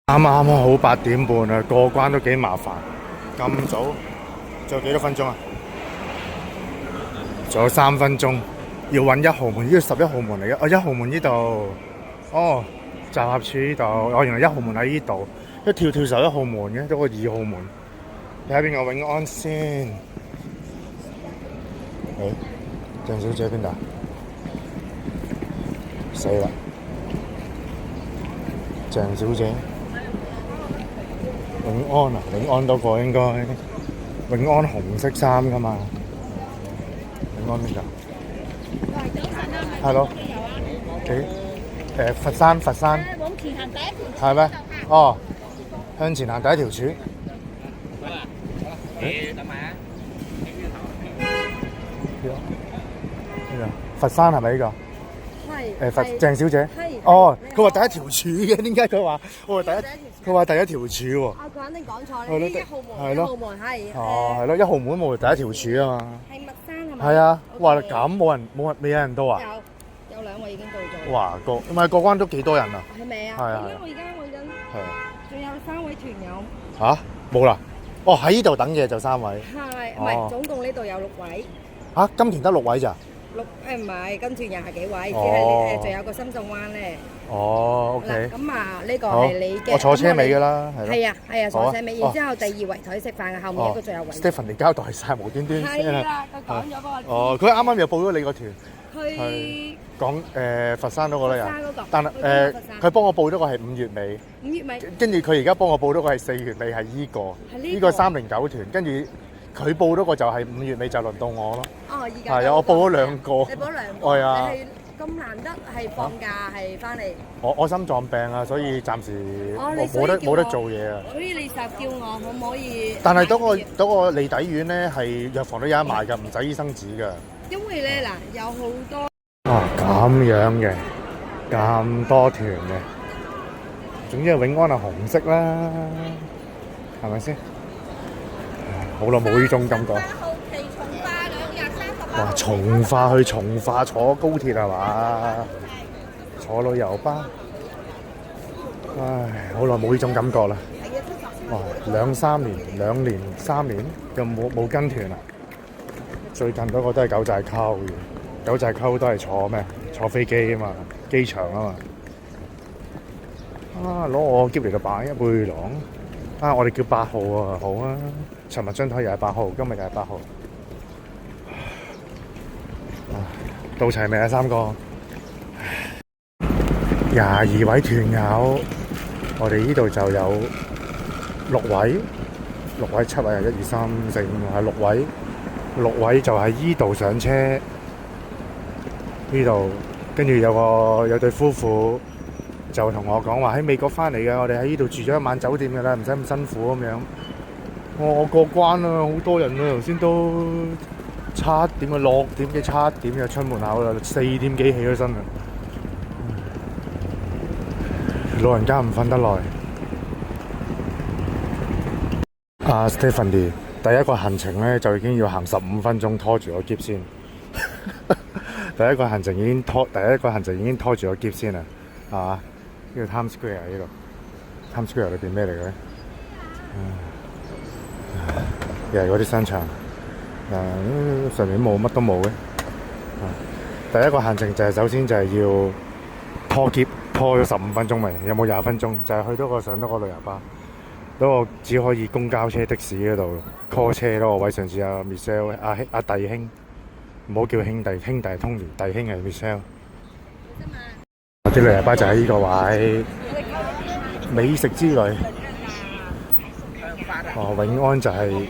啱啱好8點半啊，過關都幾麻煩。咁早，仲有幾多分鐘啊？仲有3分鐘，要揾1號門，呢個11號門嚟嘅。1號門呢度，哦，集合處呢度。原來1號門喺呢度，一跳11號門嘅，得個2號門。睇下邊個永安先。鄭小姐邊度？死啦！鄭小姐。永安啊，永安嗰個應該永安紅色衫㗎嘛？永安邊度？Hello，佛山。往前行第一條。係咩？哦，向前行第一條柱。等埋啊！呢個佛山係咪呢個？係。鄭小姐。係。哦，佢話第一條柱嘅，點解佢話？佢話第一條柱喎。佢肯定講錯，呢1號門。1號門係。哦，係咯，1號門冇第一條柱啊嘛。係麥山係咪？係啊，哇！咁未有人到啊？有2位已經到咗。哇，唔係過關都幾多人啊？係咪啊？係啊。我而家揾緊。係啊。仲有3位團友。嚇？冇啦。哦，喺呢度等嘅就3位。係，唔係總共呢度有6位。嚇？金田得6位咋唔係，跟住廿幾位，只係仲有個深圳灣咧。哦，OK。咁呢個係你嘅。我坐車尾㗎啦，係啊，坐車尾。然之後第2圍台食飯嘅後面一個仲有位。Stephen 交代晒無端端。係啦，佢講咗嗰個。哦，佢啱啱又報咗你個團。去講佛山嗰個咧又。佛山嗰個。但係佢幫我報咗個係5月尾。5月尾。跟住佢而家幫我報咗個係4月尾，係依個。呢個309團，跟住佢報咗個就係5月尾就輪到我咯。哦，而家。係啊，我報咗2個。你報咗2個。係啊。你係咁難得係放假係翻嚟。我心臟病啊，所以暫時冇得做嘢啊。所以你就叫我可唔可以？但係嗰個利底丸咧係藥房都有得賣㗎，唔使醫生紙㗎。因為咧嗱，有好多。咁樣嘅，咁多團嘅，總之係永安係紅色啦，係咪先？好耐冇呢種感覺。哇！從化去從化坐高鐵係嘛？坐旅遊巴，唉，好耐冇呢種感覺啦。哇！2、3年就冇跟團啦。最近嗰個都係九寨溝嘅。九寨溝都係坐咩？坐飛機啊嘛，機場啊嘛。攞我喼嚟度擺一背囊。我哋叫8號啊，好啊。尋日張台又係8號，今日又係8號。到齊未啊，3個？22位團友，我哋呢度就有6位7位，1、2、3、4、5係6位，6位就喺依度上車。呢度跟住有對夫婦就同我講話喺美國翻嚟嘅，我哋喺呢度住咗1晚酒店嘅啦，唔使咁辛苦咁樣。我過關啦，好多人啊，頭先都7點啊，6點幾7點就出門口啦，4點幾起咗身啦。老人家唔瞓得耐。Stephanie 第一個行程咧就已經要行15分鐘，拖住個喼先。第一個行程已經拖住個喼先啦，係嘛？呢個 Times Square 呢度 ，Times Square 裏邊咩嚟嘅咧？又係嗰啲商場，上面乜都冇嘅。第一個行程就係首先就係要拖喼，拖咗15分鐘未？有冇20分鐘？就係去上到個旅遊巴，嗰個只可以公交車、的士嗰度 call 車嗰個位。上次阿 Michelle 阿弟兄。唔好叫兄弟，兄弟係 Tony，弟兄係 Michelle。啲旅遊巴就喺呢個位，美食之旅。永安就係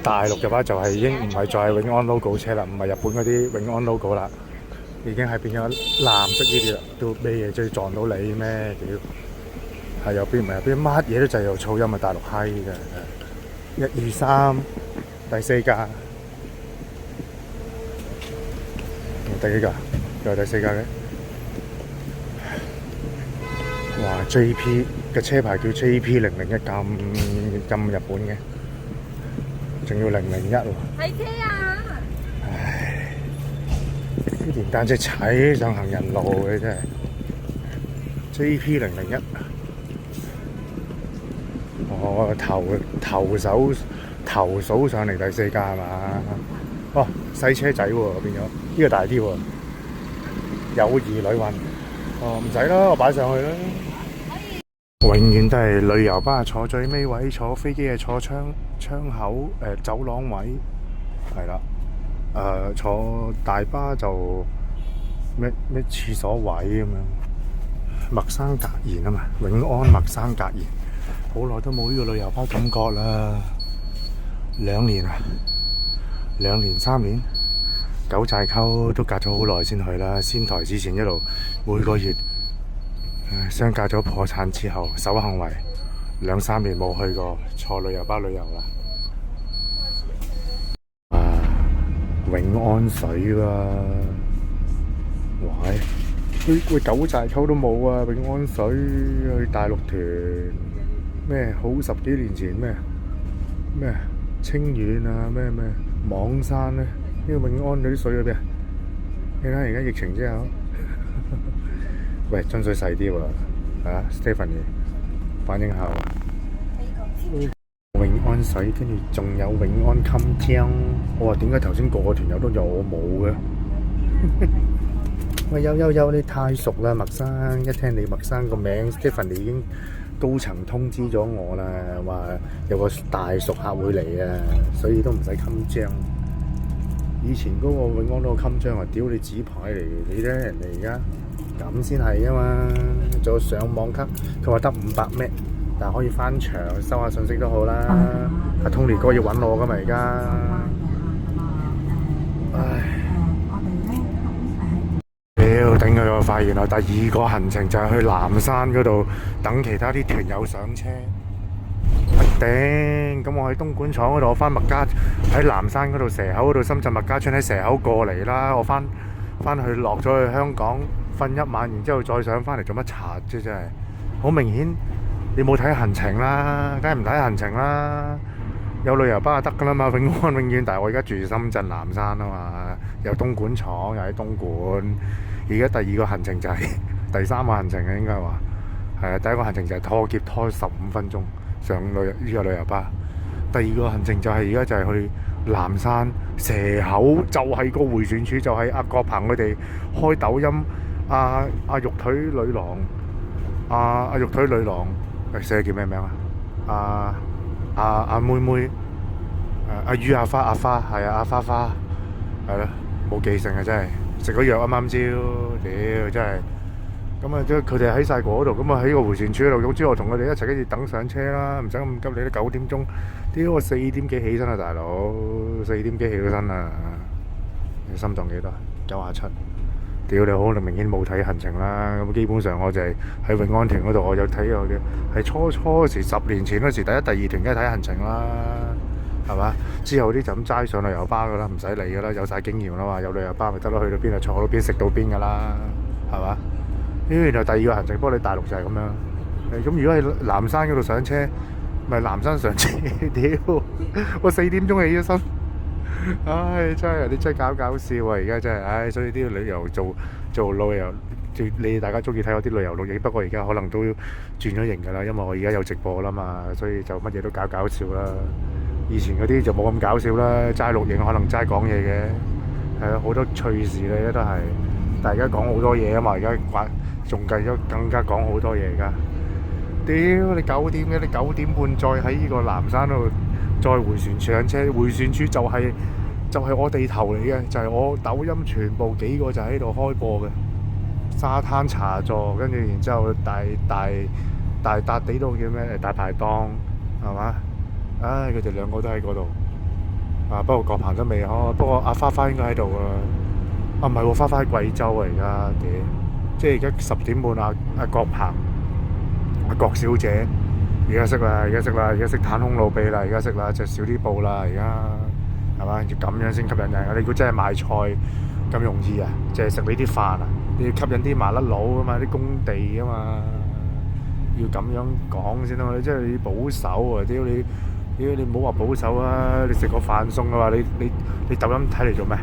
大陸嘅話就係已經唔係再係永安 logo 車啦，唔係日本嗰啲永安 logo 啦，已經係變咗藍色呢啲啦。到咩嘢最撞到你咩？屌，係右邊唔係右邊，乜嘢都就係有噪音啊！大陸閪嘅。1、2、3，第4架。第幾架？又係第4架嘅。哇 ！JP 嘅車牌叫 JP001，咁日本嘅，仲要001喎。睇車啊！唉，啲電單車踩上行人路嘅真係。JP001，哦，頭數上嚟第四架係嘛？哦，細車仔喎變咗，呢個大啲喎，友誼旅運。哦，唔使啦，我擺上去啦。永遠都係旅遊巴坐最尾位，坐飛機係坐窗口走廊位，係啦。坐大巴就咩廁所位咁樣。麥生格言啊嘛，永安麥生格言，好耐都冇呢個旅遊巴感覺啦。2年啊，2年3年，九寨溝都隔咗好耐先去啦。仙台之前一路每個月，相隔咗破產之後，守行為2、3年冇去過坐旅遊巴旅遊啦。永安水喎，喂，九寨溝都冇啊！永安水去大陸團咩？好10幾年前咩清遠啊咩網山咧，呢個永安嗰啲水喺邊啊？你睇而家疫情之後，喂，樽水細啲喎，啊 Stephanie 反映下喎。永安水，跟住仲有永安襟章。我話點解頭先個團友都有我冇嘅？喂，有你太熟啦，麥生！一聽你麥生個名 Stephanie 已經高層通知咗我啦，話有個大熟客會嚟啊，所以都唔使襟章。以前嗰個永安嗰個襟章啊，屌你紙牌嚟，你咧人哋而家咁先係啊嘛，仲有上網卡，佢話得500 M， 但係可以翻牆收下信息都好啦。阿 Tony 哥要揾我噶嘛而家，唉。屌，頂佢個肺！原來第2個行程就係去南山嗰度等其他啲團友上車。頂！咁我喺東莞廠嗰度，我翻麥家喺南山嗰度蛇口嗰度，深圳麥家村喺蛇口過嚟啦。我翻去落咗去香港瞓1晚，然之後再上翻嚟做乜柒啫？真係好明顯，你冇睇行程啦，梗係唔睇行程啦。有旅遊巴就得噶啦嘛，永安永遠。但係我而家住深圳南山啊嘛，有東莞廠，又喺東莞。而家第2個行程就係第3個行程啊，應該話係啊。第1個行程就係拖劫拖15分鐘上呢個旅遊巴。第2個行程就係而家就係去南山蛇口，就係個迴旋處，就係阿郭鵬佢哋開抖音，阿肉腿女郎，阿肉腿女郎，寫叫咩名啊？阿妹妹，阿魚阿花係啊，阿花係咯，冇記性啊真係。食咗藥啱啱朝，屌真係咁啊！即係佢哋喺晒嗰度，咁啊喺個迴旋處嗰度。總之我同佢哋一齊跟住等上車啦，唔使咁急。你都9點鐘，屌我4點幾起身啊，大佬4點幾起咗身啊！你心臟幾多？97。屌你好，你明顯冇睇行程啦。咁基本上我就係喺永安團嗰度，我有睇我嘅係初時10年前嗰時第1、第2團梗係睇行程啦。係嘛？之後啲就咁齋上旅遊巴噶啦，唔使理噶啦，有晒經驗啦嘛。有旅遊巴咪得咯，去到邊就坐到邊，食到邊噶啦，係嘛？原來第2個行程，不過你大陸就係咁樣。咁如果喺南山嗰度上車，咪南山上車。屌，我4點鐘起咗身，唉，真係你真係搞笑啊！而家真係，唉，所以啲旅遊做旅遊，你大家中意睇我啲旅遊錄影，不過而家可能都轉咗型噶啦，因為我而家有直播啦嘛，所以就乜嘢都搞笑啦。以前嗰啲就冇咁搞笑啦，齋錄影可能齋講嘢嘅，係啊，好多趣事咧都係。但係而家講好多嘢啊嘛，而家仲計咗更加講好多嘢而家。屌你9點嘅，你9點半再喺呢個南山度再迴旋處上車，迴旋處就係我地頭嚟嘅，就係我抖音全部幾個就喺度開播嘅。沙灘茶座，跟住然之後大笪地度叫咩？大排檔係嘛？唉，佢哋2個都喺嗰度。不過郭鵬都未開，不過阿花應該喺度啊。唔係喎，花喺貴州啊而家，即係而家10點半阿郭鵬、阿郭小姐而家識啦，而家識攤空露臂啦，而家識啦，着少啲布啦，而家係嘛？要咁樣先吸引人啊！你估真係賣菜咁容易啊？淨係食呢啲飯啊？你要吸引啲麻甩佬啊嘛，啲工地啊嘛，要咁樣講先咯。即係你保守啊！屌你唔好話保守啊！你食個飯餸嘅話，你抖音睇嚟做咩？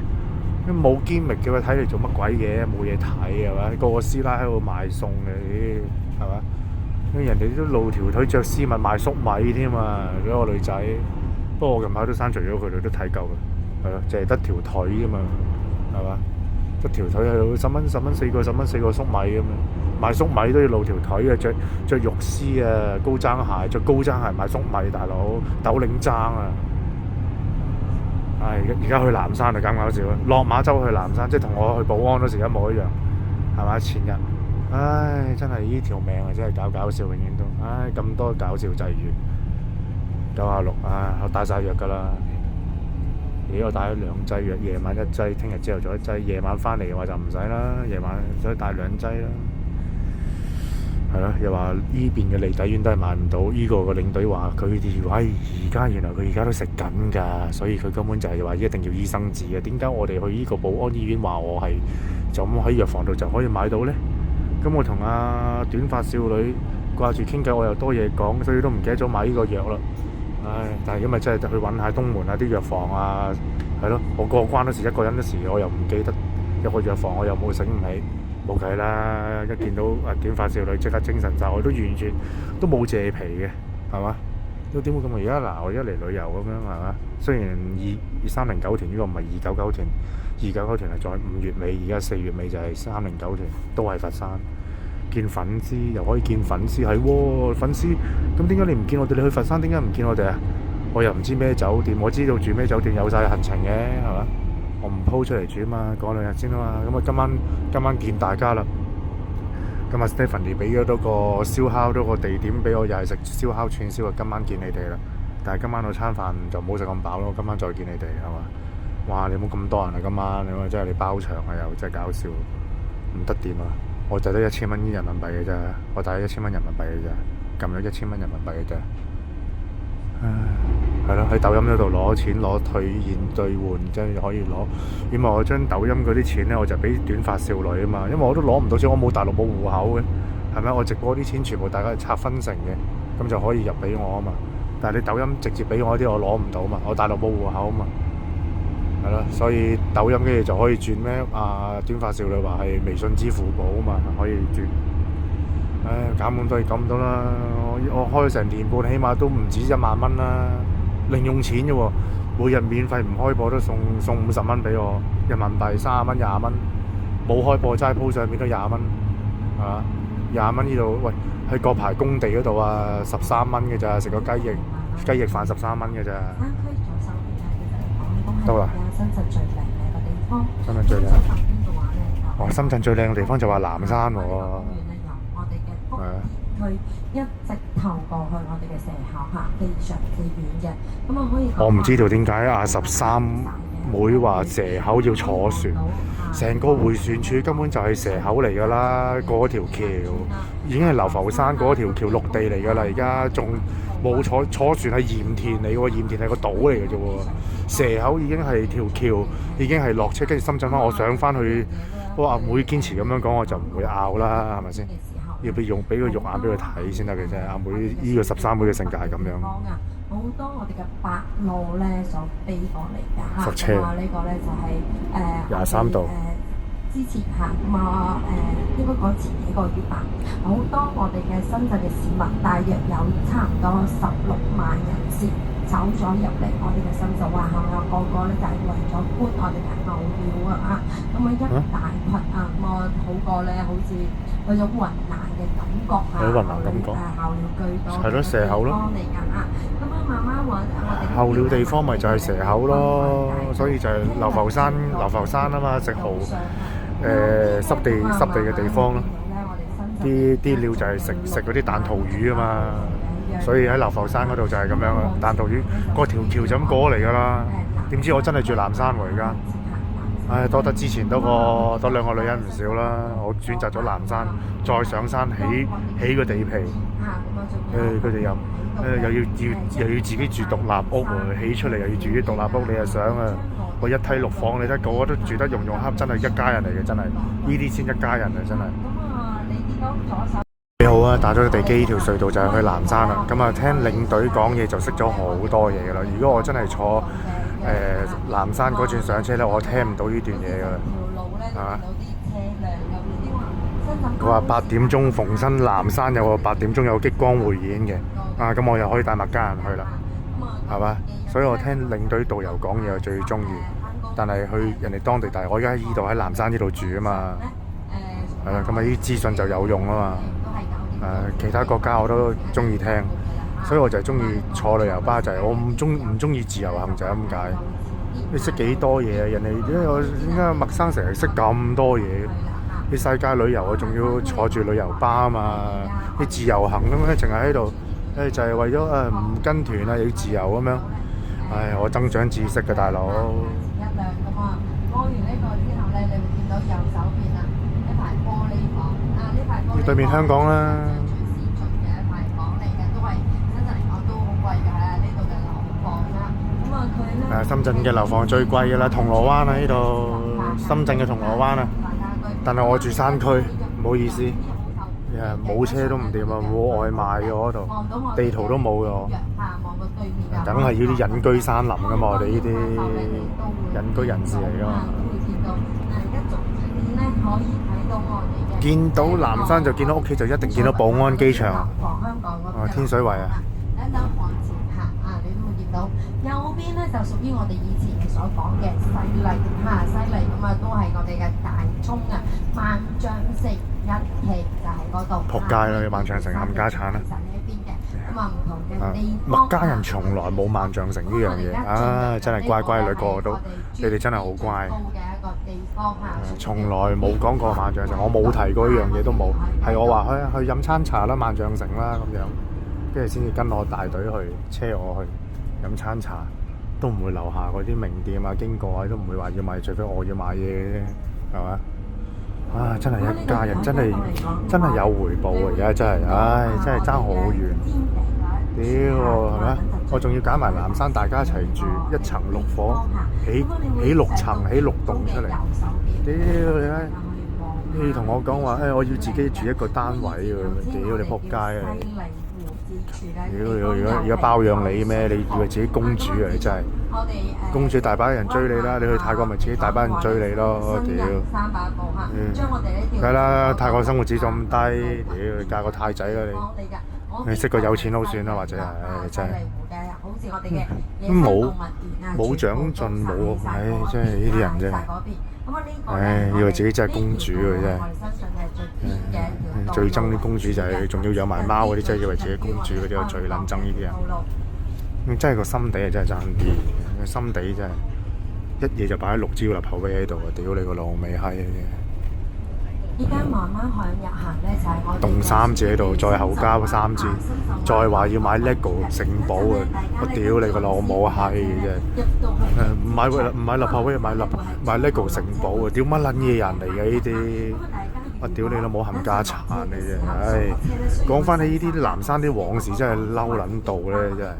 冇堅力嘅話，睇嚟做乜鬼嘢？冇嘢睇係嘛？個師奶喺度賣餸嘅，係嘛？人哋都露條腿着絲襪賣粟米添啊！嗰個女仔，不過我近排都刪除咗佢哋，都睇夠啦，係咯，淨係得條腿啫嘛，係嘛？得條腿係10蚊4個，10蚊4個粟米咁樣，賣粟米都要露條腿啊！着肉絲啊，高踭鞋，着高踭鞋賣粟米，大佬斗領爭啊！唉，而家去南山就咁搞笑啊！落馬洲去南山，即係同我去寶安嗰時一模一樣，係咪？前日，唉，真係呢條命啊，真係搞笑，永遠都，唉，咁多搞笑際遇，96，唉，我帶晒藥㗎啦。咦，我帶咗2劑藥，夜晚1劑，聽日朝頭早1劑，夜晚翻嚟嘅話就唔使啦，夜晚所以帶2劑啦。係咯，又話依邊嘅利底丸都係買唔到，依個領隊話佢哋話而家原來佢而家都食緊㗎，所以佢根本就係話一定要醫生紙嘅。點解我哋去依個寶安醫院話我係就咁喺藥房度就可以買到呢？咁我同阿短髮少女掛住傾偈，我又多嘢講，所以都唔記得咗買呢個藥啦。唉，但係今日真係去揾下東門啊啲藥房啊，係咯，我過關嗰時一個人嗰時我又唔記得有個藥房，我又冇醒唔起。冇計啦！一見到短髮少女即刻精神晒，我都完全都冇借皮嘅，係嘛？都點會咁啊？而家嗱，我而家嚟旅遊咁樣係嘛？雖然309團呢個唔係299團，299團係在5月尾，而家4月尾就係309團，都係佛山見粉絲，又可以見粉絲，係喎粉絲。咁點解你唔見我哋？你去佛山點解唔見我哋啊？我又唔知咩酒店，我知道住咩酒店有晒行程嘅，係嘛？我唔鋪出嚟住啊嘛，講2日先啊嘛。咁啊今晚見大家啦。今日 Stephanie 俾咗多個燒烤多個地點俾我，又係食燒烤串燒啊。今晚見你哋啦。但係今晚嗰餐飯就唔好食咁飽咯。今晚再見你哋係嘛？哇！你冇咁多人啊，今晚你話真係你包場啊，又真係搞笑，唔得掂啊！我就得1000蚊人民幣嘅啫，我帶咗1000蚊人民幣嘅啫，撳咗1000蚊人民幣嘅啫。唉，係咯，喺抖音嗰度攞錢攞兌現兌換，真係可以攞。因為我將抖音嗰啲錢咧，我就俾短髮少女啊嘛。因為我都攞唔到錢，我冇大陸冇戶口嘅，係咪？我直播啲錢全部大家拆分成嘅，咁就可以入俾我啊嘛。但係你抖音直接俾我啲，我攞唔到嘛，我大陸冇戶口啊嘛。係咯，所以抖音嘅嘢就可以轉咩？短髮少女話係微信支付寶啊嘛，可以轉。唉，減咁多減唔到啦！我開成年半，起碼都唔止1萬蚊啦，零用錢啫喎。每日免費唔開播都送50蚊俾我，人民幣30蚊20蚊，冇開播齋鋪上面都20蚊，係嘛？20蚊呢度，喂，喺個排工地嗰度啊，13蚊嘅咋，食個雞翼飯13蚊嘅咋。到啦。深圳最靚嘅個地方。深圳最靚。哇！深圳最靚嘅地方就話南山喎。佢一直透過去我哋嘅蛇口嚇，非常之遠嘅。咁啊可以。我唔知道點解13妹話蛇口要坐船，成個迴旋處根本就係蛇口嚟㗎啦。嗰條橋已經係流浮山嗰條橋陸地嚟㗎啦，而家仲冇坐船係鹽田嚟喎，鹽田係個島嚟嘅啫喎。蛇口已經係條橋，已經係落車跟住深圳灣，我上翻去。不過阿妹堅持咁樣講，我就唔會拗啦，係咪先？要俾個肉眼俾佢睇先得嘅啫。阿妹呢個13妹嘅性格係咁樣。好多我哋嘅白鷺咧所飛過嚟㗎嚇，咁啊呢個咧就係23度。之前嚇咁啊應該講前幾個月吧，好多我哋嘅深圳嘅市民，大約有差唔多16萬人次走咗入嚟我哋嘅深圳灣口岸，個個咧就係為咗觀我哋嘅候鳥啊！咁啊一大群啊，咁啊好過咧，好似去咗雲南嘅感覺啊！去雲南感覺候鳥居多係咯，蛇口咯。咁啊慢慢揾我哋候鳥地方咪就係蛇口咯，所以就係流浮山啊嘛，食蠔濕地嘅地方咯。啲鳥就係食嗰啲彈塗魚啊嘛。所以喺流浮山嗰度就係咁樣啦，彈塗魚嗰條橋就咁過嚟㗎啦。點知我真係住南山喎而家，唉，多得之前多2個女人唔少啦。我選擇咗南山，再上山起個地皮。佢哋又要自己住獨立屋喎，起出嚟又要住啲獨立屋。你又想啊，我1梯6房，你睇個個都住得融洽，真係一家人嚟嘅，真係呢啲先一家人啊，真係。你好啊，打咗個地基呢條隧道就係去南山啦。咁啊，聽領隊講嘢就識咗好多嘢㗎啦。如果我真係坐南山嗰轉上車咧，我聽唔到呢段嘢㗎啦，係嘛？佢話8點鐘逢新南山有個8點鐘有激光匯演嘅，咁我又可以帶麥家人去啦，係嘛？所以我聽領隊導遊講嘢我最中意，但係去人哋當地，但係我而家喺依度喺南山呢度住啊嘛，係啦，咁啊啲資訊就有用啊嘛，其他國家我都中意聽，所以我就係中意坐旅遊巴，就係我唔中意自由行就係咁解。你識幾多嘢啊？人哋點解麥生成日識咁多嘢？啲世界旅遊我仲要坐住旅遊巴啊嘛，啲自由行咁樣淨係喺度，就係為咗唔跟團啊，要自由咁樣。唉，我增長知識嘅大佬。一輛咁啊，過完呢個之後咧，你會見到右手邊啊一排玻璃房呢排玻璃房對面香港啦。最先進嘅一排房嚟嘅，都係深圳嚟講都好貴㗎，呢度嘅樓房啦。咁啊，佢咧深圳嘅樓房最貴㗎啦，銅鑼灣啊呢度，深圳嘅銅鑼灣啊。但係我住山區，唔好意思，冇車都唔掂啊，冇外賣嘅嗰度，地圖都冇嘅，梗係要啲隱居山林㗎嘛，我哋呢啲隱居人士嚟㗎嘛。見到南山就見到屋企，就一定見到寶安機場。天水圍啊。你都會見到右邊咧就屬於我哋以前嘅所講嘅西麗西麗咁啊，都係我哋嘅大涌啊，萬象城一期就喺嗰度。仆街啦！萬象城冚家產啦。呢一邊嘅咁啊，唔同嘅地方。麥家人從來冇萬象城呢樣嘢，真係乖乖女個個都，你哋真係好乖。從來冇講過萬象城，我冇提過呢樣嘢都冇，係我話去飲餐茶啦，萬象城啦咁樣。跟住先至跟我大隊去車我去飲餐茶，都唔會留下嗰啲名店啊，經過啊都唔會話要買，除非我要買嘢嘅啫，係嘛？真係一家人，真係有回報啊！而家真係，真係爭好遠。屌係咪？我仲要揀埋南山，大家一齊住，1層6伙，起6層，起6棟出嚟。屌你同我講話，我要自己住一個單位喎！屌你仆街啊！而家包養你咩？你以為自己公主啊？你真係公主大把人追你啦！你去泰國咪自己大班人追你咯！屌，梗係啦！泰國生活指數咁低，屌你嫁個泰仔啦你識個有錢佬算啦，或者係真係冇長進冇，真係呢啲人真係，以為自己真係公主喎真係。最憎啲公主就係仲要養埋貓嗰啲，真係以為自己公主嗰啲，我最撚憎呢啲人。真係個心地係真係爭啲，個心地真係一嘢就擺喺綠椒立口碑喺度啊！屌你個老味閪！依家慢慢向日行咧，就係我棟3字喺度，再後加個3字，再話要買 LEGO 城堡啊！我屌你個老母閪嘅啫！唔買立口碑，買 LEGO 城堡啊！屌乜撚嘢人嚟嘅呢啲？我屌你老母冚家鏟你啫！唉，講翻起呢啲南山啲往事，真係嬲撚到咧，真係。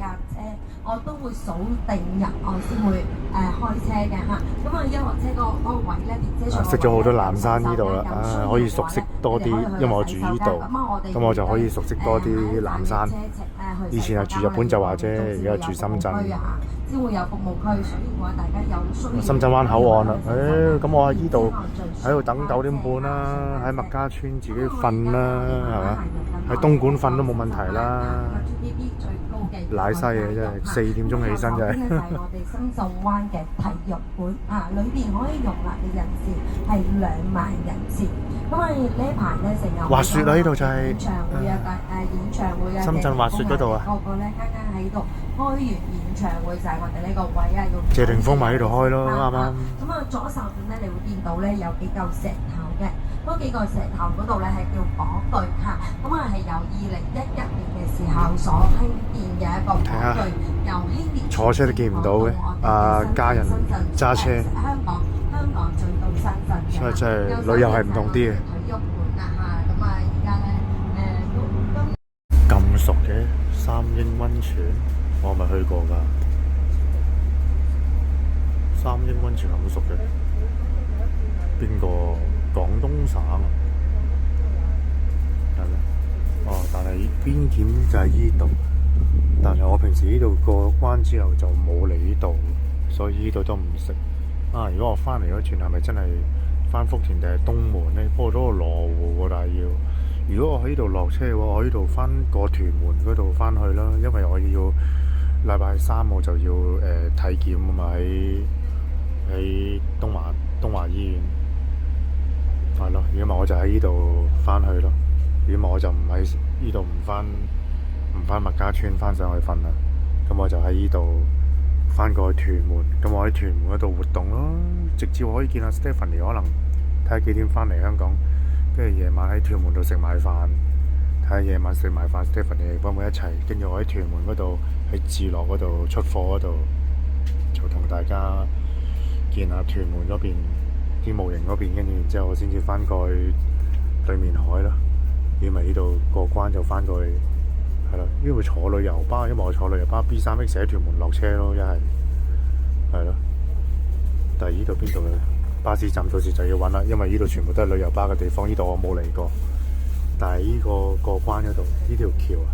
我都會數定日，我先會開車嘅嚇。咁啊，一落車嗰個位咧，連車識咗好多南山呢度啦，可以熟悉多啲，因為我住呢度，咁我就可以熟悉多啲南山。以前係住日本就話啫，而家住深圳。先會有服務區，所以嘅話大家有需要。深圳灣口岸啦，咁我喺呢度喺度等9點半啦，喺麥家村自己瞓啦，係嘛？喺東莞瞓都冇問題啦。奶西嘅真係4點鐘起身真係。就係我哋深圳灣嘅體育館啊，裏邊可以容納嘅人士係2萬人次。咁啊呢排咧成日滑雪啊，呢度就係演唱會啊，演唱會啊。深圳滑雪嗰度啊。個個咧啱啱喺度開完演唱會，就係我哋呢個位啊，要謝霆鋒咪喺度開咯，啱啱。咁啊左手邊咧，你會見到咧有幾嚿石頭嘅，嗰幾個石頭嗰度咧係叫港隊嚇，咁啊係由2011年嘅時候所興建嘅一個港隊，由興建坐車都見唔到嘅，家人揸車。香港最到深圳嘅，所以真係旅遊係唔同啲嘅。體育館啊嚇，咁啊而家咧咁熟嘅三英溫泉，我咪去過㗎。三英溫泉咁熟嘅，邊個？廣東省啊，係咩？但係邊檢就係依度，但係我平時呢度過關之後就冇嚟呢度，所以呢度都唔識。如果我翻嚟嗰轉係咪真係翻福田定係東門呢？不過都係羅湖喎，但係要如果我喺呢度落車嘅話，我喺呢度翻過屯門嗰度翻去啦，因為我要禮拜三我就要體檢啊嘛，喺東華醫院係咯。如果唔係我就喺呢度翻去咯。如果唔係我就唔喺呢度唔翻麥家村翻上去瞓啦。咁我就喺呢度翻過去屯門。咁我喺屯門嗰度活動咯，直接可以見下 Stephanie， 可能睇下幾點翻嚟香港，跟住夜晚喺屯門度食埋飯，睇下夜晚食埋飯 Stephanie 會唔會一齊，跟住我喺屯門嗰度喺置樂嗰度出貨嗰度就同大家見下屯門嗰邊啲模型嗰邊，跟住然之後我先至翻過去對面海啦。如果唔係呢度過關就翻過去係啦，因為坐旅遊巴，因為我坐旅遊巴 B3X 喺屯門落車咯，一係咯。但係呢度邊度咧？巴士站到時就要揾啦，因為呢度全部都係旅遊巴嘅地方，呢度我冇嚟過。但係呢個過關嗰度呢條橋啊，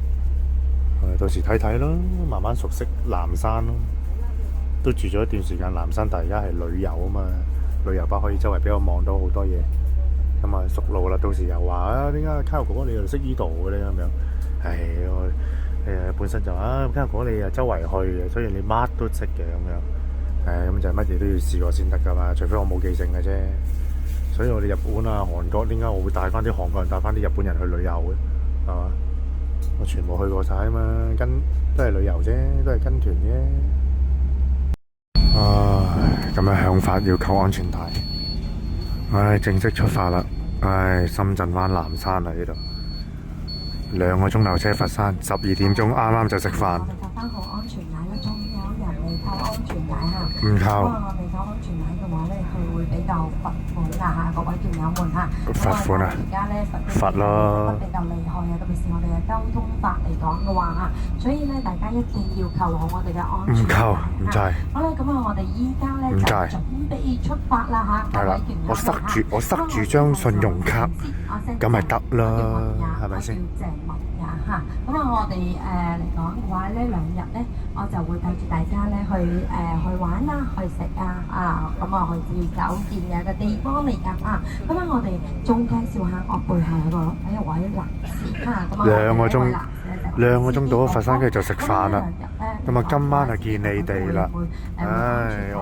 到時睇睇咯，慢慢熟悉南山咯。都住咗一段時間南山，但係而家係旅遊啊嘛，旅遊巴可以周圍俾我望到好多嘢。咁啊熟路啦，到時又話啊，點解卡哥哥你又識呢度嘅咧咁樣？我本身就卡哥哥你又周圍去嘅，所以你乜都識嘅咁樣。咁就乜嘢都要試過先得噶嘛，除非我冇記性嘅啫。所以我哋日本啊、韓國，點解我會帶翻啲韓國人、帶翻啲日本人去旅遊嘅？係嘛？我全部去過晒啊嘛，都係旅遊啫，都係跟團啫。咁樣向法要扣安全帶。正式出發啦！深圳灣南山啊，呢度2個鐘頭車，佛山12點鐘啱啱就食飯。我哋扣翻好安全帶啦，仲有人未扣安全帶嚇。唔扣。我未扣安全帶嘅話咧，佢會比較罰款㗎嚇，各位團友們嚇。罰款啊！而家咧罰咯。比較厲害啊，特別是我哋嘅交通法嚟講嘅話嚇，所以咧大家一定要扣好我哋嘅安全帶。唔扣，唔制。好啦，咁我哋依家咧就準備出發啦嚇。係啦，我塞住張信用卡，咁咪得啦，係咪先？嚇，咁我哋嚟講嘅話呢2日呢，我就會帶住大家呢去玩啦，去食咁去住酒店嘅個地方嚟㗎咁我哋仲介紹下我背後有一位男士咁2個鐘到咗佛山，跟住就食飯啦。咁啊，今晚就見你哋啦。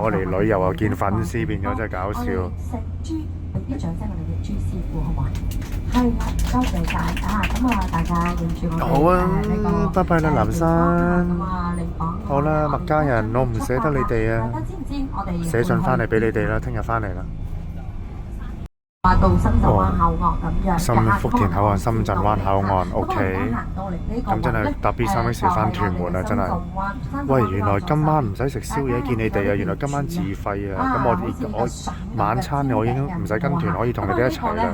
我嚟旅遊又見粉絲，變咗真係搞笑。食豬，俾啲掌聲我哋嘅朱師傅好唔好？係啦，多謝晒大家認住我哋好啊，拜拜啦，南山。好啦，麥家人，我唔捨得你哋啊。大家知唔知我哋寫信翻嚟俾你哋啦，聽日翻嚟啦。到深圳灣口岸咁樣。福田口岸、深圳灣口岸 ，OK。咁真係搭 B3X 翻屯門啊，真係。喂，原來今晚唔使食宵夜見你哋啊！原來今晚自費啊！咁我晚餐我已經唔使跟團，可以同你哋一齊啦。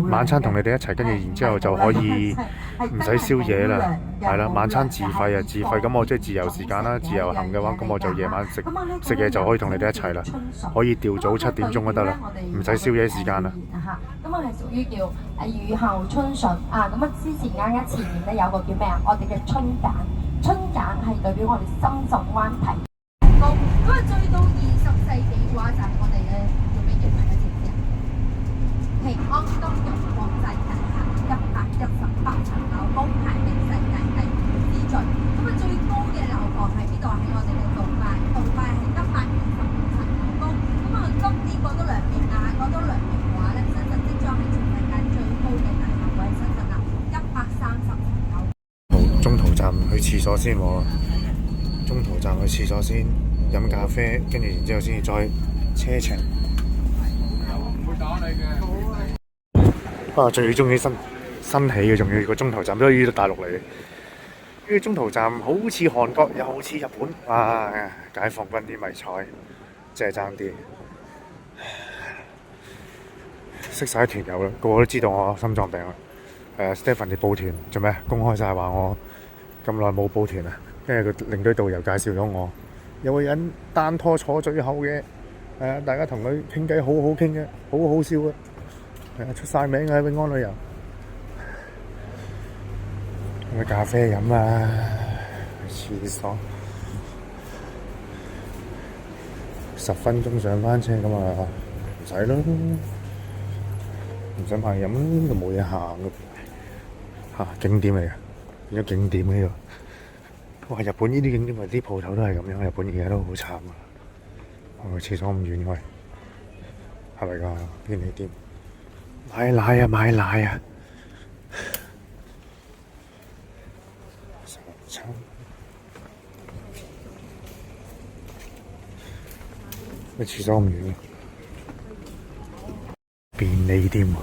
晚餐同你哋一齊，跟住然之後就可以唔使宵夜啦。係啦，晚餐自費啊，自費咁我即係自由時間啦。自由行嘅話，咁我就夜晚食嘢就可以同你哋一齊啦。可以調早7點鐘都得啦，唔使宵夜時間啦。咁我係屬於叫雨後春筍咁之前啱啱前面咧有個叫咩啊？我哋嘅春鹼係代表我哋深圳灣提高。咁最到20世紀嘅話就係我哋嘅叫咩嘢？大家知唔知啊？平安金融國際銀行118層樓高，排名世界第5之最。咁最高嘅樓房喺邊度？喺我哋嘅杜拜係125層樓高。咁今年過多2年過多2年嘅話咧，深圳即將係全世界最高嘅大樓位，深圳130層樓。中途站去廁所先喎，中途站去廁所先飲咖啡，跟住然之後先至再車程。唔會打你嘅。最中意新起嘅，仲要個中途站都係呢度大陸嚟嘅。呢個中途站好似韓國又好似日本，解放軍啲迷彩，真係爭啲。識晒團友啦，個個都知道我心臟病啦。Stephen 你報團做咩？公開晒話我咁耐冇報團啊！跟住個領隊導遊介紹咗我，有個人單拖坐最後嘅，大家同佢傾偈好好傾嘅，好好笑啊！出晒名嘅喺永安旅遊，有咖啡飲啊，去廁所，10分鐘上翻車咁唔使咯。唔使買飲，呢度冇嘢行嘅嚇，景點嚟嘅，變咗景點呢度。哇！日本呢啲景點咪啲鋪頭都係咁樣，日本而家都好慘啊！個廁所咁遠喂，係咪㗎？便利店買奶啊，買奶啊！早餐個廁所咁遠啊！便利店喎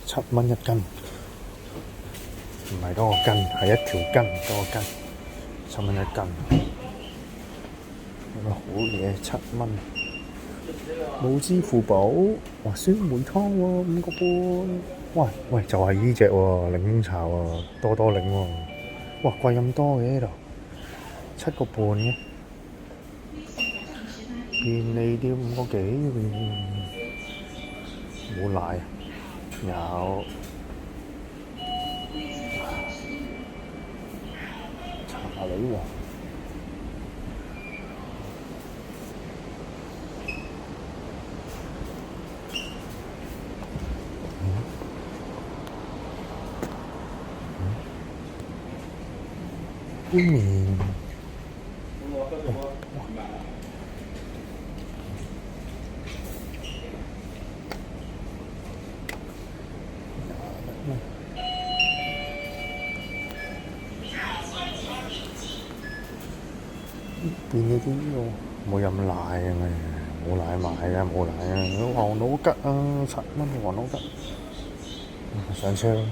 ，7蚊一斤，唔係多個斤，係一條筋多個斤，7蚊一斤。有個好嘢7蚊，冇支付寶，哇！酸梅湯喎，5個半。喂，就係呢隻喎，檸檬茶喎，多多檸喎。哇，貴咁多嘅呢度，7個半嘅。便利店5個幾冇奶，有茶女王。杯麵。便利店喎，冇飲奶嘅咩？冇奶買嘅，冇奶啊！黃老吉啊，7蚊黃老吉，上車咯。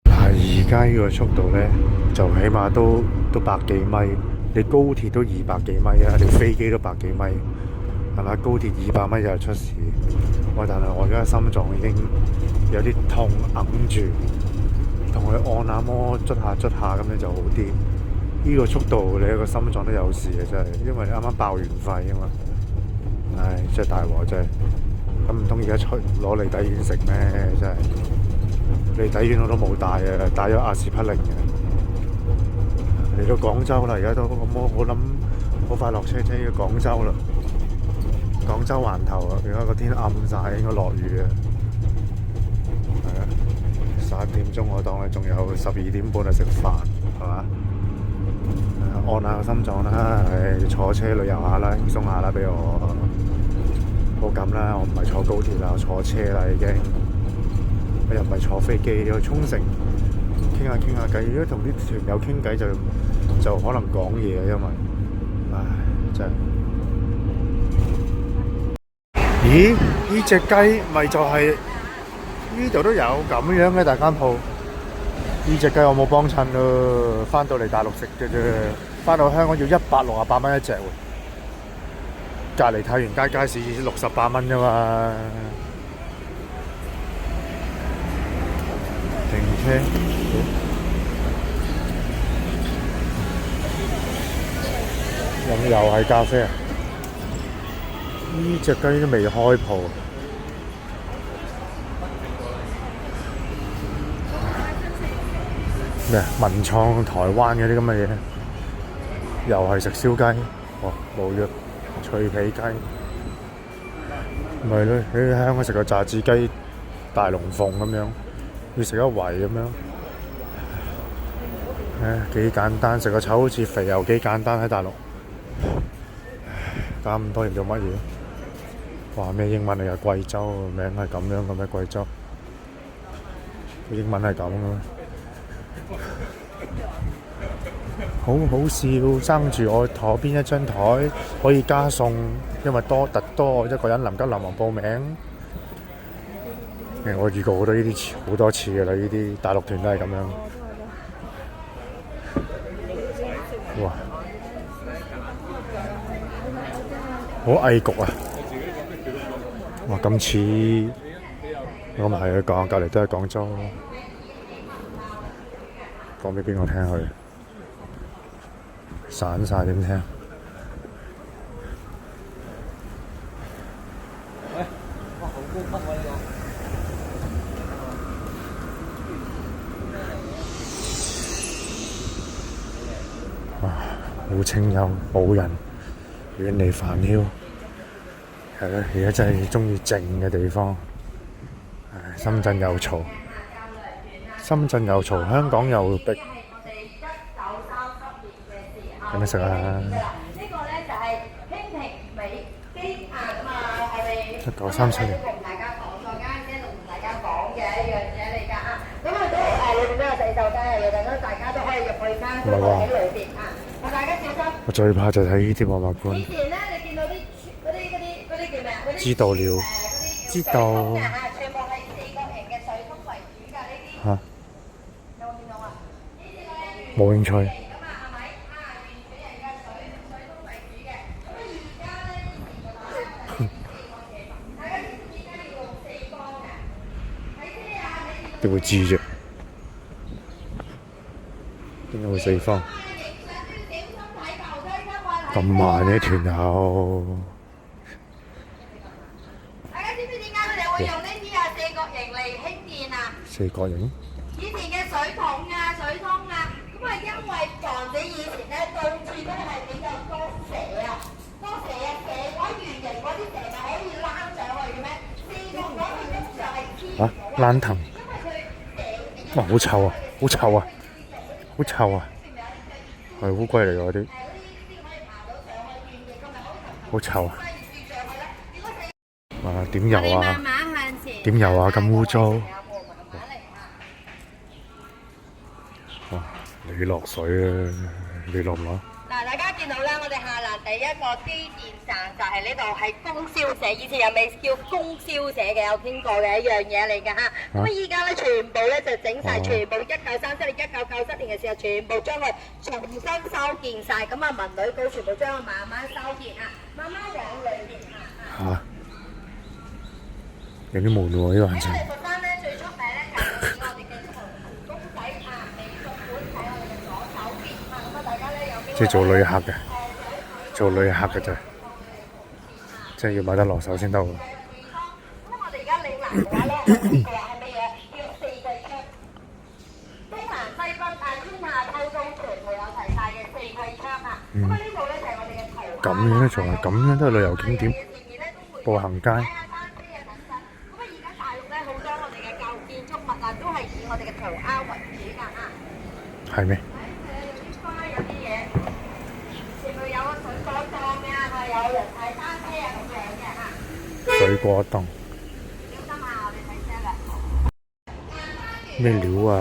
但係而家呢個速度咧，就起碼都百幾米。你高鐵都200幾米啊，你飛機都百幾米，係咪？高鐵200米就出事。喂，但係我而家心臟已經有啲痛，揞住。同佢按下摩，捽下咁樣就好啲。呢個速度你個心臟都有事嘅真係，因為你啱啱爆完肺啊嘛。唉，真係大鑊真係。咁唔通而家攞離底丸食咩？真係離底丸我都冇帶啊，帶咗阿士匹靈嘅。嚟到廣州啦，而家都我諗好快落車去廣州啦。廣州環頭啊，而家個天暗晒，應該落雨啊。係啊。11點鐘我當你仲有12點半去食飯，係嘛？按下個心臟啦，坐車旅遊下啦，輕鬆下啦，俾我好咁啦。我唔係坐高鐵啦，我坐車啦已經。我又唔係坐飛機去沖繩傾下偈。如果同啲團友傾偈就可能講嘢，因為唉真係。咦？呢隻雞咪就係〜呢度都有咁樣嘅大間鋪，呢隻雞我冇幫襯咯，翻到嚟大陸食嘅啫，翻到香港要168蚊一隻喎，隔離太原街市68蚊啫嘛。停車，又係咖啡啊！呢隻雞都未開鋪。咩？文創台灣嘅啲咁嘅嘢，又係食燒雞，哦冇咗脆皮雞，咪咯喺香港食個炸子雞、大龍鳳咁樣，要食一圍咁樣，幾簡單，食個炒好似肥又幾簡單喺大陸，搞咁多嘢做乜嘢？話咩英文嚟㗎？貴州名係咁樣嘅咩？貴州英文係咁嘅咩？好好笑，爭住我台邊一張台可以加餸，因為多一個人臨急臨忙報名。我遇過好多呢啲好多次嘅啦，呢啲大陸團都係咁樣。哇！好翳焗啊！哇，咁似我唔係去講，隔離都係廣州咯。講俾邊個聽佢？散晒點聽？哇！好清幽，冇人，遠離煩囂。係咯，而家真係中意靜嘅地方。深圳又嘈，香港又逼。有咩食啊？呢個咧就係興平美基咁啊，我哋1937年。同大家講咗間一路同大家講嘅一樣嘢嚟㗎啊！咁啊都裏邊都有洗手間嘅，等大家都可以入去間都喺裏邊啊！大家小心。我最怕就睇呢啲博物館。以前咧，你見到啲叫咩啊？知道了，知道。全部係4角形嘅水桶為主㗎呢啲。嚇？有冇見到啊？冇興趣。點會知啫？點解會四方？咁慢嘅團友。大家知唔知點解佢哋會用呢啲4角形嚟興建啊？四角形？以前嘅水桶啊、水桶啊，咁啊因為防止以前咧到處都係比較多蛇啊，蛇嗰圓形嗰啲蛇咪可以躝上去嘅咩？4角嗰個通常係黐唔到躝藤。哇！好臭啊！好臭啊！好臭啊！係烏龜嚟㗎嗰啲，好臭啊！哇！點游啊？點游啊？咁污糟！哇！你落水啊！你落唔落？嗱，大家見到咧，我哋下欄第一個機電站就係呢度，係供銷社，以前又未叫供銷社嘅，有傾過嘅一樣嘢嚟㗎嚇。咁啊，依家咧全部咧就整晒，全部1937年、1997年嘅時候，全部將佢重新修建晒。咁啊，文旅局全部將佢慢慢修建啊，慢慢往裏邊行。嚇！有啲悶喎呢個行程。因為佛山咧最出名咧就係我哋嘅公仔啊，美術館喺我哋嘅左手邊啊，咁啊大家咧有即係做旅客嘅，做旅客嘅啫，即係要買得落手先得喎。咁我哋而家嶺南嘅話咧，呢個係乜嘢？叫4季窗。東南西北啊，春夏秋冬全部有齊晒嘅4季窗啊。咁啊呢度咧就係我哋嘅頭。咁樣咧仲係咁樣都係旅遊景點，步行街。都係以我哋嘅塗鴉為主㗎嚇。係咩？有啲嘢，前面有個水果檔嘅，係有人踩單車啊咁樣嘅嚇。水果檔。小心啊！我哋睇車啦。咩料啊？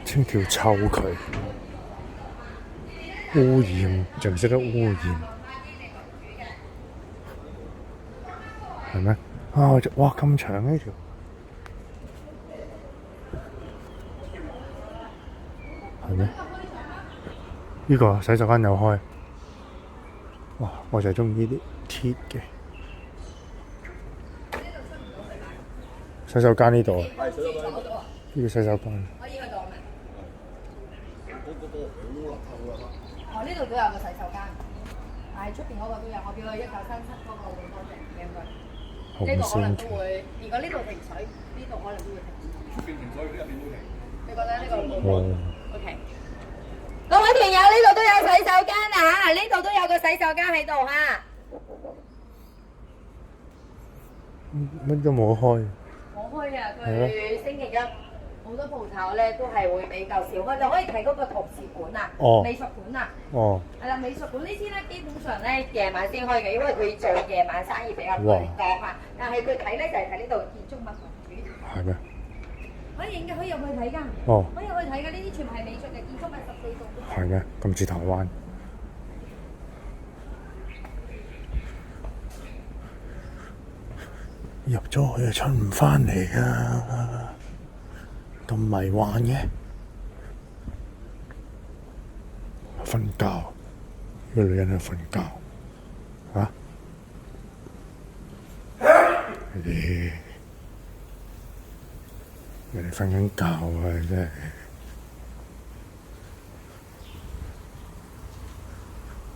清條臭渠。污染，仲唔識得污染，係咩？啊！哇，咁長呢條，係咩？呢個洗手間有開，哇！我就係中意呢啲鐵嘅洗手間呢度啊，呢個洗手間。呢度都有個洗手間，但係出邊嗰個都有。我叫佢1937嗰個會多謝應該。呢個可能都會，如果呢度停水，呢度可能都會停水。出邊停水，入邊會停。你覺得呢個？O K。各位團友，呢度都有洗手間啊！呢度都有個洗手間喺度嚇。乜都冇開。冇開啊！佢星期一。好多鋪頭咧都係會比較少，我就可以睇嗰個圖書館啊，美術館啊，係啦，美術館呢啲咧基本上咧夜晚先開嘅，因為佢做夜晚生意比較多嚇。但係佢睇咧就係睇呢度建築物為主。係咩？可以影嘅，可以入去睇㗎。可以入去睇嘅，呢啲全部係美術嘅建築物14棟。係咩？咁似台灣。入咗去就出唔返嚟啊！咁迷幻嘅，瞓覺，呢個女人喺瞓覺，嚇？人哋瞓緊覺啊！真係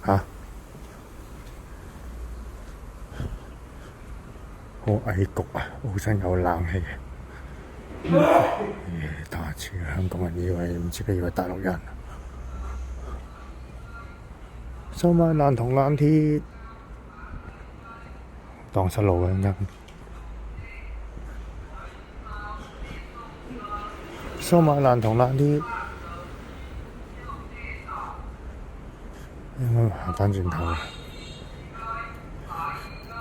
嚇，好翳焗啊！好想有冷氣。打字香港人以為唔知佢以為大陸人。收買爛銅爛鐵，蕩失路嘅啱。收買爛銅爛鐵，應該行返轉頭，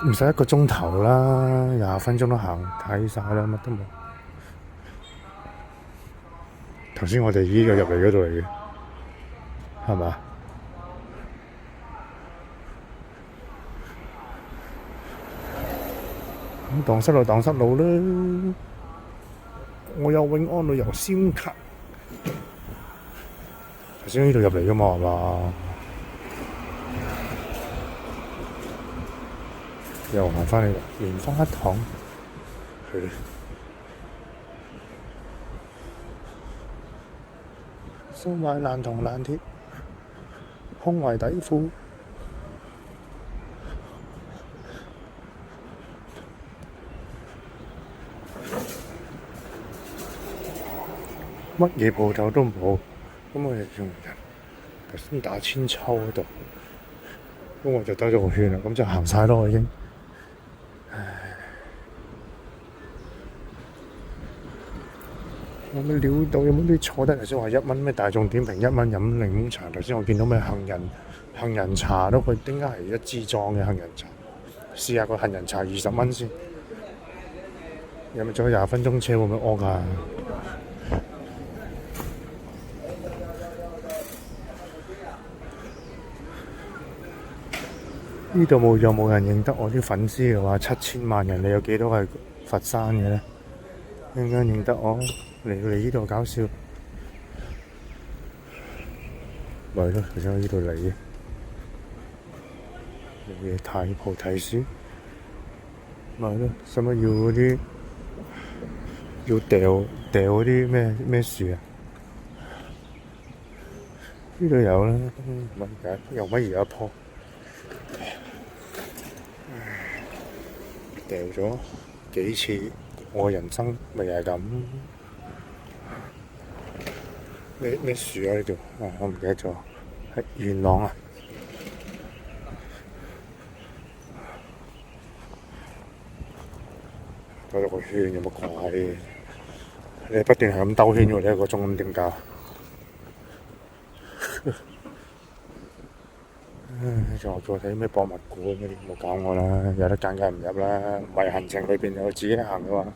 唔使1個鐘頭啦，20分鐘都行睇晒啦，乜都冇。頭先我哋依個入嚟嗰度嚟嘅，係嘛？咁蕩失路蕩失路啦！我有永安旅遊SIM卡，頭先呢度入嚟噶嘛係嘛？又行返嚟蓮花塘，係收買爛銅爛鐵，胸圍底褲。乜嘢鋪頭都冇，咁我哋仲頭先打千秋嗰度，咁我就兜咗個圈啦，咁就行晒咯已經。有冇料到？有冇啲坐得？頭先話1蚊咩大眾點評1蚊飲檸檬茶，頭先我見到咩杏仁茶都佢點解係一支裝嘅杏仁茶？試下個杏仁茶20蚊先，有冇仲有20分鐘車會唔會屙㗎？呢度有冇人認得我啲粉絲嘅話，7000萬人，你有幾多係佛山嘅咧？應該認得我嚟呢度搞笑，咪咯，頭先喺呢度嚟嘅，嘢睇菩提樹，咪咯，使乜要嗰啲要掉嗰啲咩樹啊？呢度有啦，乜嘢又乜嘢一樖？掉咗幾次，我人生咪係咁。咩樹啊？呢度我唔記得咗，係元朗啊！兜咗個圈有乜鬼？你不斷係咁兜圈喎，你1個鐘咁點搞？仲話叫我睇咩博物館嗰啲，冇搞我啦！有得揀梗係唔入啦，唔係行程裏邊有自己行嘅話，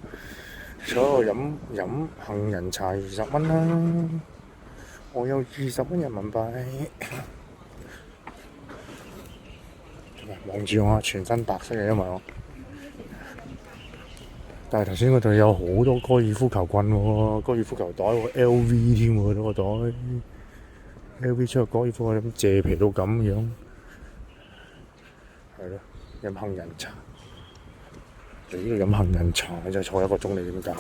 所有飲杏仁茶20蚊啦，我有20蚊人民幣。望住我全身白色嘅，因為我，但係頭先嗰度有好多高爾夫球棍喎，高爾夫球袋喎，LV 添喎，嗰個袋 LV 出個高爾夫球咁借皮到咁樣。係咯，飲杏仁茶。嚟呢度飲杏仁茶，你就坐1個鐘，你點搞？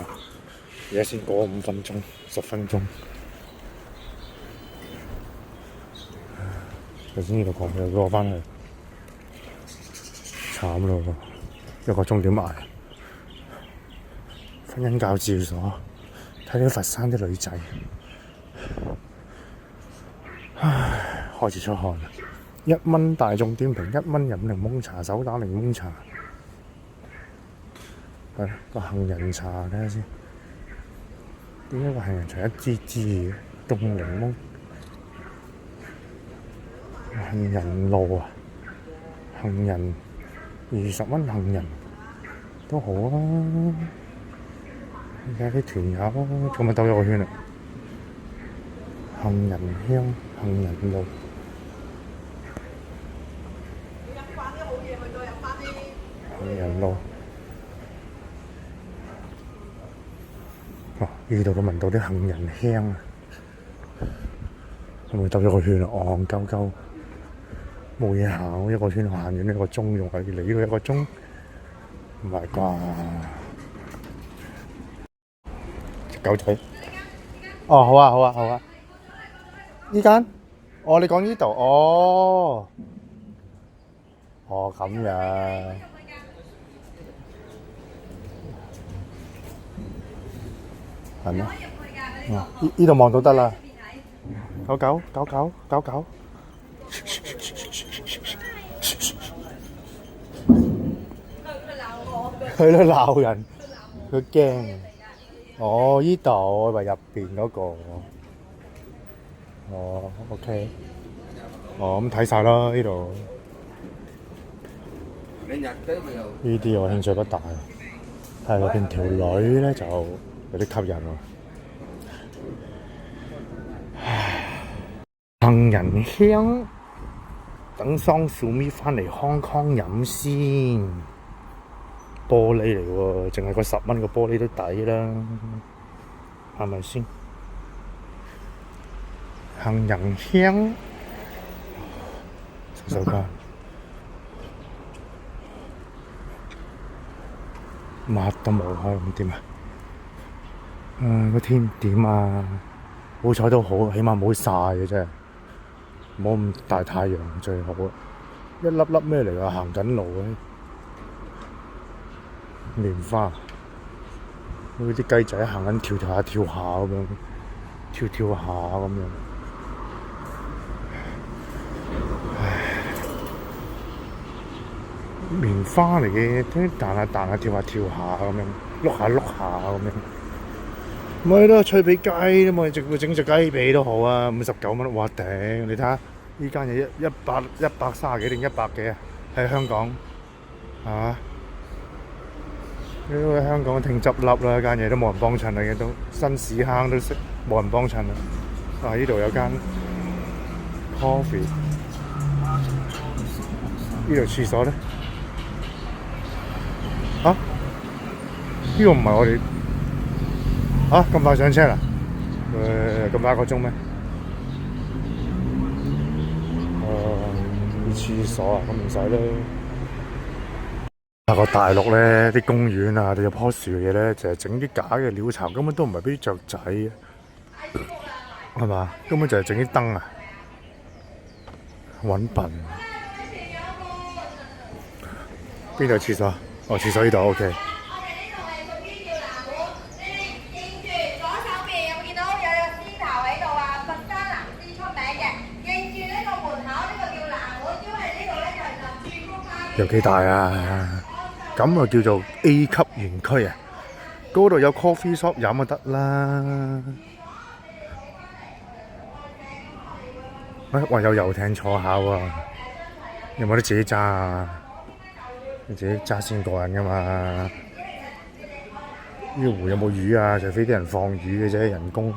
而家先過5分鐘、10分鐘。頭先呢度講又攞返去，慘咯，1個鐘點捱？婚姻教照所，睇啲佛山啲女仔，唉，開始出汗啦。1蚊大眾點評，1蚊飲檸檬茶，手打檸檬茶。係個杏仁茶睇下先，點解個杏仁茶一支支嘅？凍檸檬，杏仁露啊，杏仁20蚊杏仁都好啊！而家啲團友咁咪兜咗個圈啦，杏仁香、杏仁露。杏仁露，呢度都聞到啲杏仁香啊！咁咪兜咗個圈啦，戇鳩鳩，冇嘢行，1個圈行完1個鐘，用係嚟呢度1個鐘，唔係啩？隻狗仔，哦，好啊，好啊，好啊，呢間，哦，你講呢度，哦，咁樣。係咩？呢度望到得啦。狗狗狗狗狗狗，佢都鬧人，佢驚。哦，呢度我以為入邊嗰個。哦，OK。哦，咁睇晒啦呢度。呢啲我興趣不大，係入邊條女咧就有啲吸引喎。杏仁香，等桑樹咪返嚟康康飲先。玻璃嚟喎，淨係個10蚊個玻璃都抵啦，係咪先？杏仁香，洗手間，乜都冇開，咁點啊？個天點啊？好彩都好，起碼冇曬嘅啫，冇咁大太陽最好啊！一粒粒咩嚟㗎？行緊路嘅棉花，好似啲雞仔行緊跳下跳下咁樣，跳跳下咁樣。棉花嚟嘅，啲彈下彈下跳下跳下咁樣，碌下碌下咁樣。咪咯，脆皮雞都冇，整隻雞髀都好啊，59蚊，哇頂！你睇下呢間嘢130幾定100幾啊？喺香港係嘛？因為香港挺執笠啦，間嘢都冇人幫襯啦，嘅都新屎坑都識冇人幫襯啦。啊！呢度有間 coffee， 呢度廁所咧？啊？呢個唔係我哋啊？咁快上車啦？咁快1個鐘咩？廁所啊，咁唔使啦。個大陸咧啲公園啊，有棵樹嘅嘢咧，就係整啲假嘅鳥巢，根本都唔係俾啲雀仔嘅，係嘛？根本就係整啲燈啊，揾笨。邊度廁所？哦，廁所呢度 OK。有幾大啊？咁啊叫做 A 級園區啊！嗰度有 coffee shop 飲就得啦。哇！有遊艇坐下喎，有冇得自己揸啊？你自己揸先過癮噶嘛？呢個湖有冇魚啊？除非啲人放魚嘅啫，人工。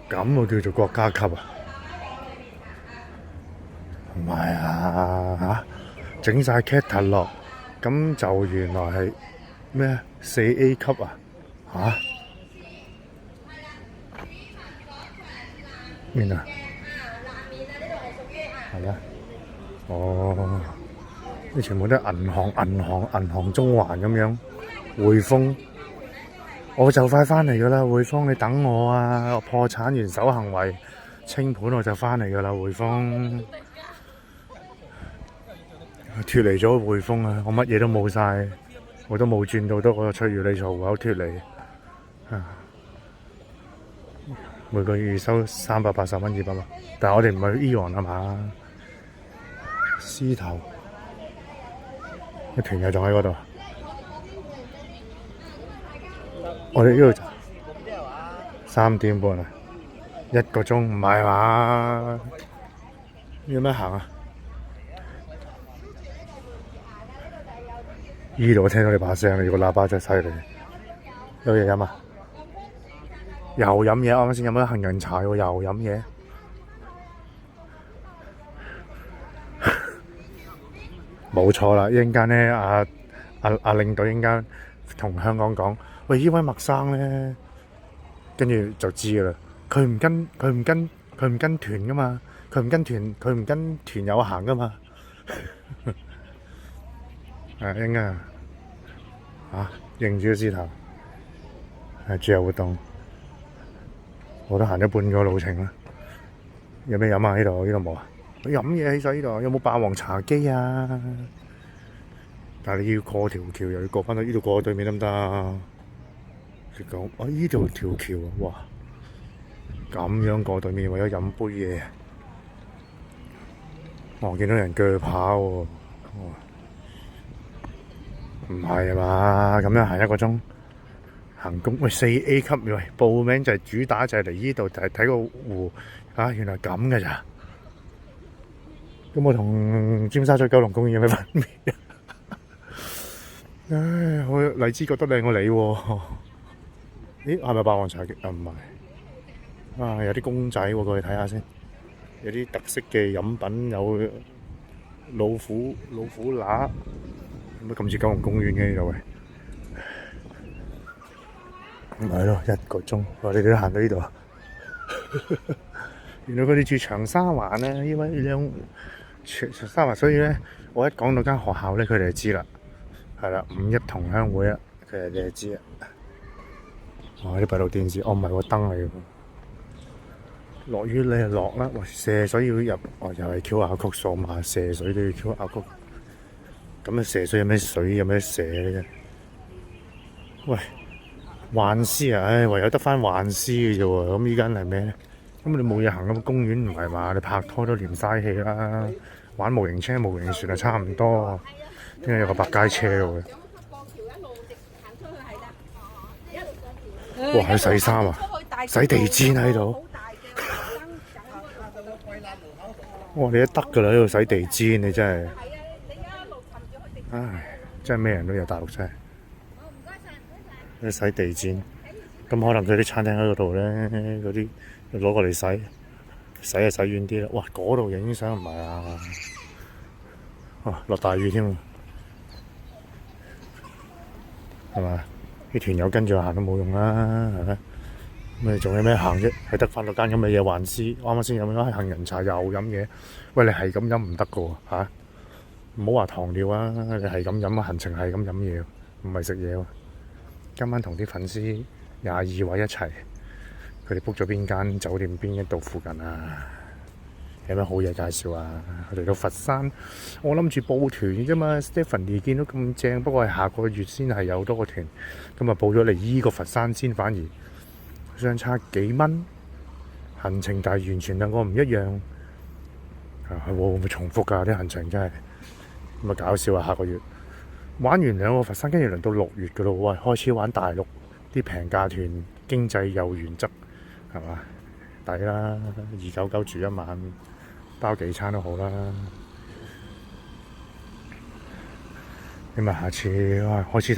咁啊叫做國家級啊？唔係啊嚇！整晒 catalog， 咁就原來係咩4A 級啊？嚇？邊啊？係啦。哦，呢全部都係銀行中環咁樣，匯豐。我就快翻嚟㗎啦，匯豐你等我啊！我破產元首行為清盤我就翻嚟㗎啦，匯豐。脫離咗匯豐啊！我乜嘢都冇晒，我都冇轉到得我翠如理財戶口脫離。每個月收380蚊200蚊，但係我哋唔係去 Eon 啊嘛？獅頭一團友仲喺嗰度。我哋呢度3點半啊，1個鐘唔係嘛？要咩行啊？呢度我聽到你把聲，你個喇叭真係犀利。有嘢飲啊？又飲嘢，啱啱先飲咗杏仁茶喎，又飲嘢。冇錯啦，一陣間咧，阿領隊一陣間同香港講，喂，呢位麥生咧，跟住就知噶啦。佢唔跟團噶嘛，佢唔跟團友行噶嘛。應該認住個獅頭，自由活動，我都行咗半個路程啦。有咩飲啊？呢度冇啊？飲嘢喺晒呢度，有冇霸王茶姬啊？但係你要過條橋，又要過翻到呢度過對面得唔得啊？講，呢度條橋啊，哇！咁樣過對面為咗飲杯嘢，我見到人鋸扒喎，唔係啊嘛？咁樣行1個鐘，行公喂4A 級喂，報名就係主打就係嚟呢度就係睇個湖啊！原來咁嘅咋？咁我同尖沙咀九龍公園有咩分別？唉，我荔枝覺得靚過你喎。咦，係咪霸王茶記？啊，唔係。啊，有啲公仔喎，過去睇下先。有啲特色嘅飲品，有老虎乸，乜咁似九龍公園嘅呢度喂？唔係咯，1個鐘，我哋都行到呢度啊！原來佢哋住長沙灣啊，因為長沙灣，所以咧，我一講到間學校咧，佢哋就知啦。係啦，5·1同鄉會啊，佢哋就知啊。哇！啲閉路電視，唔係喎，燈嚟嘅。落雨你就落啦，喂，射水要入，又係 QR code 數碼，射水都要 QR code。咁啊，射水有咩水有咩射咧？喂，幻思啊，唉，唯有得翻幻思嘅啫喎。咁依間係咩咧？咁你冇嘢行咁，公園唔係話你拍拖都嫌嘥氣啦。玩模型車、模型船啊，差唔多。聽日有個百佳車喎。哇！喺洗衫啊，洗地氈喺度。哇！你都得㗎啦，喺度洗地氈，你真係。唉，真係咩人都有，大陸真係。你洗地氈，咁可能佢啲餐廳喺嗰度咧，嗰啲攞過嚟洗就洗遠啲啦。哇！嗰度影相唔係啊？落大雨添喎，係嘛？啲團友跟住行都冇用啦，係咪？咁你仲有咩行啫？係得翻到間咁嘅嘢還師，啱啱先飲咗杏仁茶又飲嘢。喂，你係咁飲唔得噶喎嚇！唔好話糖尿啊，你係咁飲啊，行程係咁飲嘢，唔係食嘢喎。今晚同啲粉絲22位一齊，佢哋 book 咗邊間酒店邊一度附近啊？有咩好嘢介紹啊？嚟到佛山，我諗住報團啫嘛。Stephanie 見到咁正，不過係下個月先係有多個團，咁啊報咗嚟依個佛山先，反而相差幾蚊行程，但係完全兩個唔一樣。係會唔會重複㗎？啲行程真係咁啊搞笑啊！下個月玩完2個佛山，跟住輪到6月㗎咯。喂，開始玩大陸啲平價團，經濟又原則，係嘛？抵啦，299住1晚，包幾餐都好啦。你咪下次哇，開始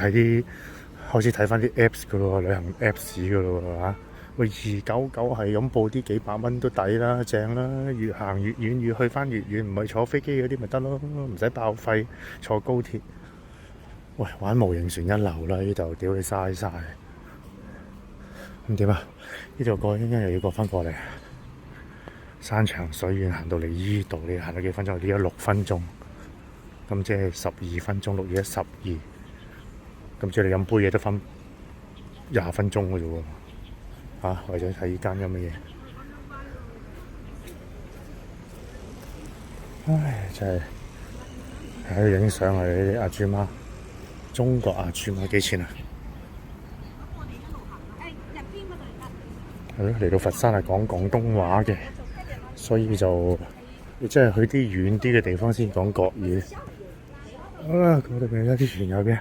睇翻啲 Apps 㗎咯，旅行 Apps 㗎咯嚇。喂，299係咁報啲幾百蚊都抵啦，正啦。越行越遠，越去翻越遠，唔係坐飛機嗰啲咪得咯，唔使爆費坐高鐵。喂，玩模型船一流啦，呢度屌你嘥晒。咁點啊？呢度過應該又要過翻過嚟，山長水遠行到嚟呢度，你行咗幾分鐘？呢家6分鐘，咁即係12分鐘，6月12，咁即係你飲杯嘢得翻20分鐘嘅啫喎。為咗睇呢間咁嘅嘢，唉，真係喺度影相啊！你啲阿豬媽，中國阿豬媽幾錢啊？係咯，嚟到佛山係講廣東話嘅，所以就你真係去啲遠啲嘅地方先講國語。嗰度咪有啲團友嘅。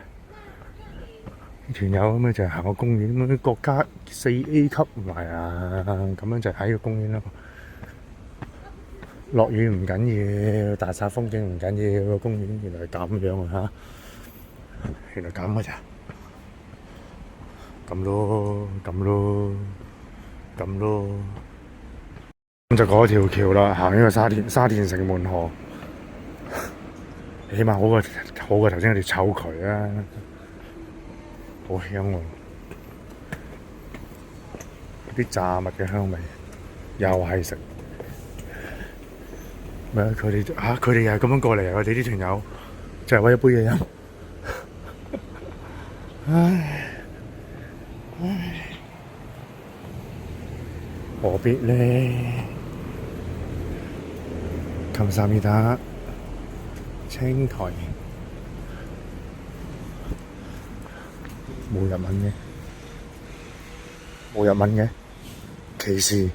團友咁樣就係行個公園咁樣，國家4A 級唔係啊，咁樣就喺個公園咯。落雨唔緊要，大煞風景唔緊要，個公園原來係咁樣啊嚇！原來咁嘅咋？咁咯，咁就嗰條橋啦，行呢個沙田城門河，起碼好過頭先嗰條臭渠啊！好香喎！啲炸物嘅香味，又係食咩？佢哋又係咁樣過嚟啊！我哋啲團友就係為一杯嘢飲。唉，何必呢？감사합니다青台。冇日文嘅，冇日文嘅歧視。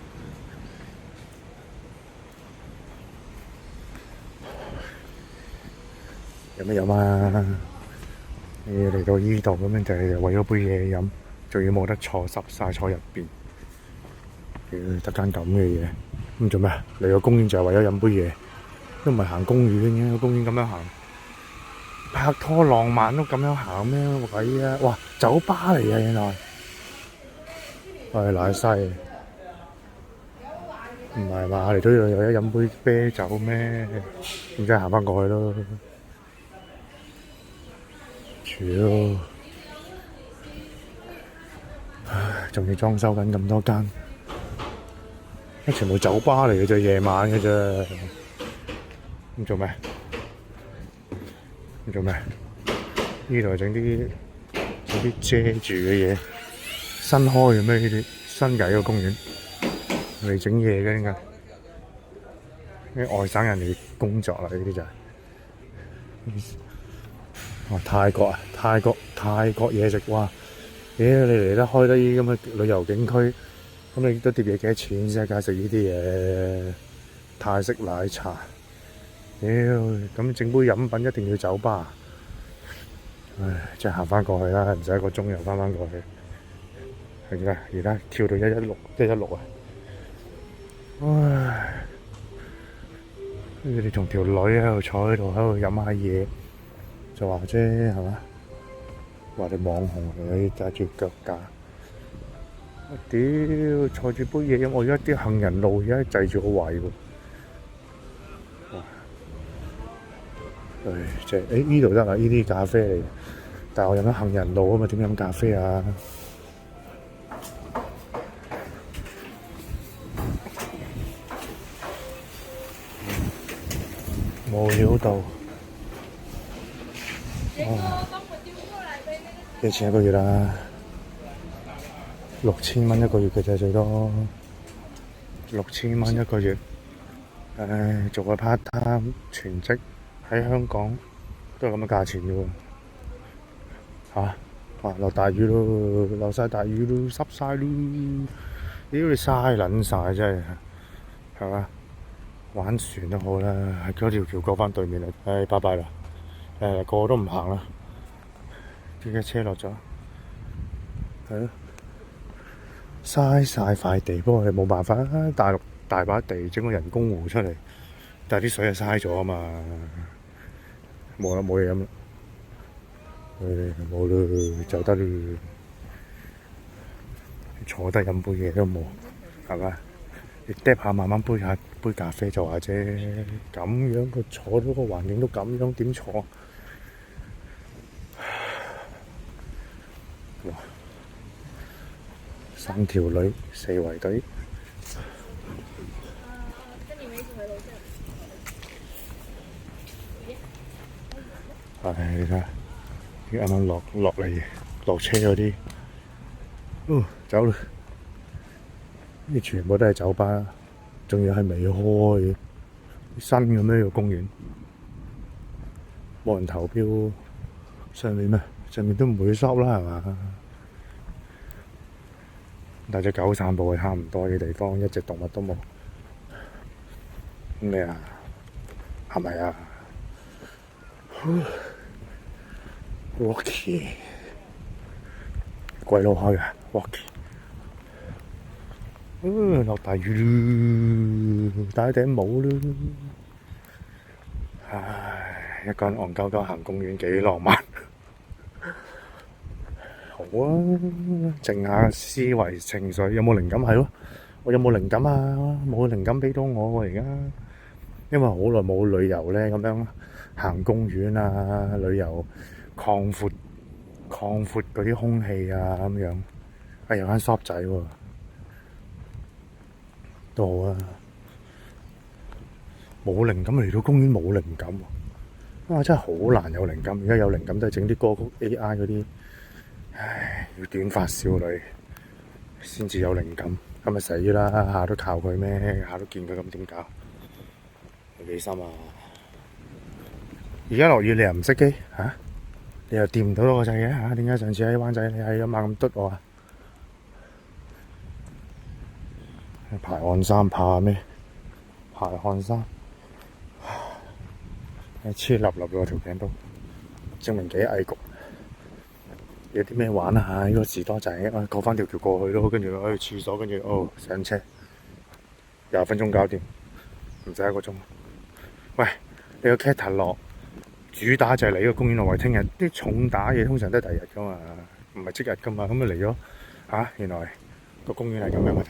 有咩飲啊？你嚟到依度咁樣就係為咗杯嘢飲，仲要冇得坐，濕晒坐入邊，得間咁嘅嘢，咁做咩？嚟個公園就係為咗飲杯嘢，都唔係行公園嘅，個公園咁樣行，拍拖浪漫都咁樣行咩鬼啊？哇！酒吧嚟啊，原來，奶西，唔係嘛？嚟到呢度有得飲杯啤酒咩？咁即係行翻過去咯。唉，仲要裝修緊咁多間，全部酒吧嚟嘅啫，夜晚嘅啫。咁做咩？咁做咩？呢度整啲遮住嘅嘢，新開嘅咩？呢啲新嘅一個公園，嚟整嘢嘅點解？啲外省人嚟工作啦，呢啲就係。泰國啊，泰國嘢食哇！你嚟得開得依咁嘅旅遊景區，咁你都碟嘢幾多錢先？梗係食呢啲嘢，泰式奶茶。咁整杯飲品一定要酒吧。唉，即係行翻過去啦，唔使一個鐘又翻過去。係啊，而家跳到116啊！唉，跟住你同條女喺度坐喺度飲下嘢。就話啫，係嘛？話你網紅你揸住腳架，屌坐住杯嘢飲，我而家啲行人路而家擠住個位喎。唉，即係呢度得啦，呢啲咖啡嚟，但係我飲緊行人路啊嘛，點飲咖啡啊？冇料到。幾錢一個月啊？6000蚊一個月嘅啫，最多6000蚊一個月。唉，做個 part time 全職喺香港都係咁嘅價錢嘅喎。落大雨咯，落晒大雨咯，濕晒咯，屌你嘥撚晒真係，係嘛？玩船都好啦，喺嗰條橋過翻對面啦。唉，拜拜啦。個個都唔行啦。啲架車落咗，係咯，嘥晒塊地，不過你冇辦法啦。大陸大把地整個人工湖出嚟，但係啲水係嘥咗啊嘛，冇嘢飲啦，冇啦，就得啦，坐低飲杯嘢都冇，係嘛？你嗒下慢慢杯咖啡就話啫，咁樣個坐到個環境都咁樣，點坐？3條女4圍隊，你睇，啱啱落嚟落車嗰啲，走啦！呢全部都係酒吧，仲要係未開嘅，新嘅咩個公園，冇人投標，上面都唔會收啦，係嘛？帶隻狗散步係差唔多嘅地方，一隻動物都冇。咩啊？係咪啊？Rocky， 鬼佬開嘅 Rocky。落大雨啦，戴頂帽啦。唉，一個人戇鳩鳩行公園幾浪漫。好啊，靜下思維情緒，有冇靈感係咯？我有冇靈感啊？冇靈感俾到我喎而家，因為好耐冇旅遊咧，咁樣行公園啊，旅遊擴闊嗰啲空氣啊咁樣。有間 shop 仔喎，都好啊。冇靈感嚟到公園冇靈感喎，真係好難有靈感。而家有靈感都係整啲歌曲 AI 嗰啲。唉，要短髮少女先至有靈感，咁咪死啦！下都靠佢咩？下都見佢咁點搞？你幾心啊？而家落雨你又唔熄機嚇？你又掂唔到嗰個掣嘅嚇？點解上次喺灣仔你係咁猛咁篤我啊？排汗衫怕咩？排汗衫，黐立立喎條頸都，證明幾翳焗。有啲咩玩啊？呢個士多仔，過翻條橋過去咯，跟住去廁所，跟住上車，20分鐘搞掂，唔使1個鐘。喂，你個 catalog 主打就係嚟呢個公園路，聽日啲重打嘢通常都係第日噶嘛，唔係即日噶嘛，咁咪嚟咗嚇，原來個公園係咁樣嘅啫，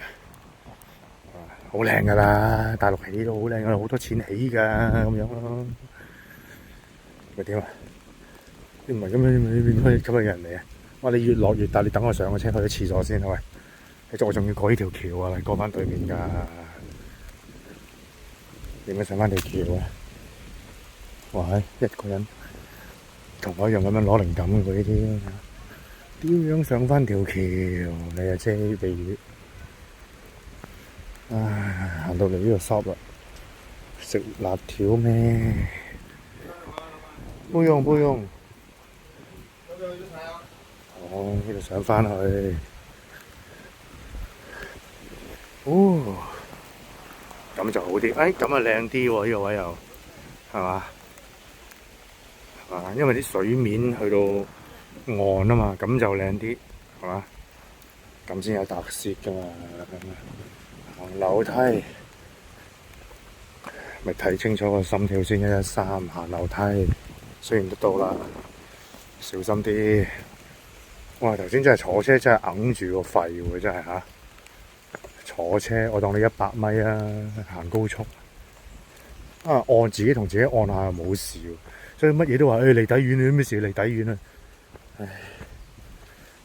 好靚噶啦，大陸起都好靚噶，好多錢起噶咁樣咯，咪點啊？你唔係咁樣邊可以吸引人嚟啊？哇！你越落越大，你等我上個車去咗廁所先啊！喂，我仲要過呢條橋啊，過翻對面㗎。點樣上翻條橋啊？哇！一個人同我一樣咁樣攞靈感嘅呢啲，點樣上翻條橋？你啊遮避雨。唉，行到嚟呢個 shop 啦，食辣條咩？不用。呢度上返去，咁就好啲。咁啊靚啲喎，呢個位又係嘛？因為啲水面去到岸啊嘛，咁就靚啲，係嘛？咁先有特色㗎嘛。行樓梯，咪睇清楚個心跳先，113行樓梯，雖然都到啦，小心啲。哇！頭先真係坐車真係揞住個肺喎，真係嚇！坐車我當你100米啊，行高速按自己同自己按下又冇事喎，所以乜嘢都話離底丸，你咩事離底丸啊？唉，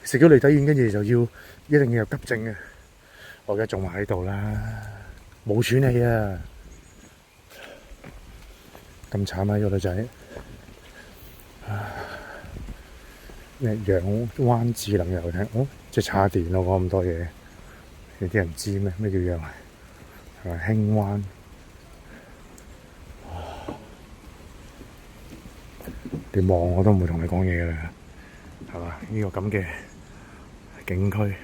食咗離底丸跟住就要一定要有急症嘅，我而家仲喺度啦，冇喘氣啊！咁慘啊，呢個女仔！咩仰灣智能遊艇？即係叉電咯，講咁多嘢，有啲人知咩？咩叫仰？係咪輕灣？你望我都唔會同你講嘢㗎啦，係嘛？呢個咁嘅景區，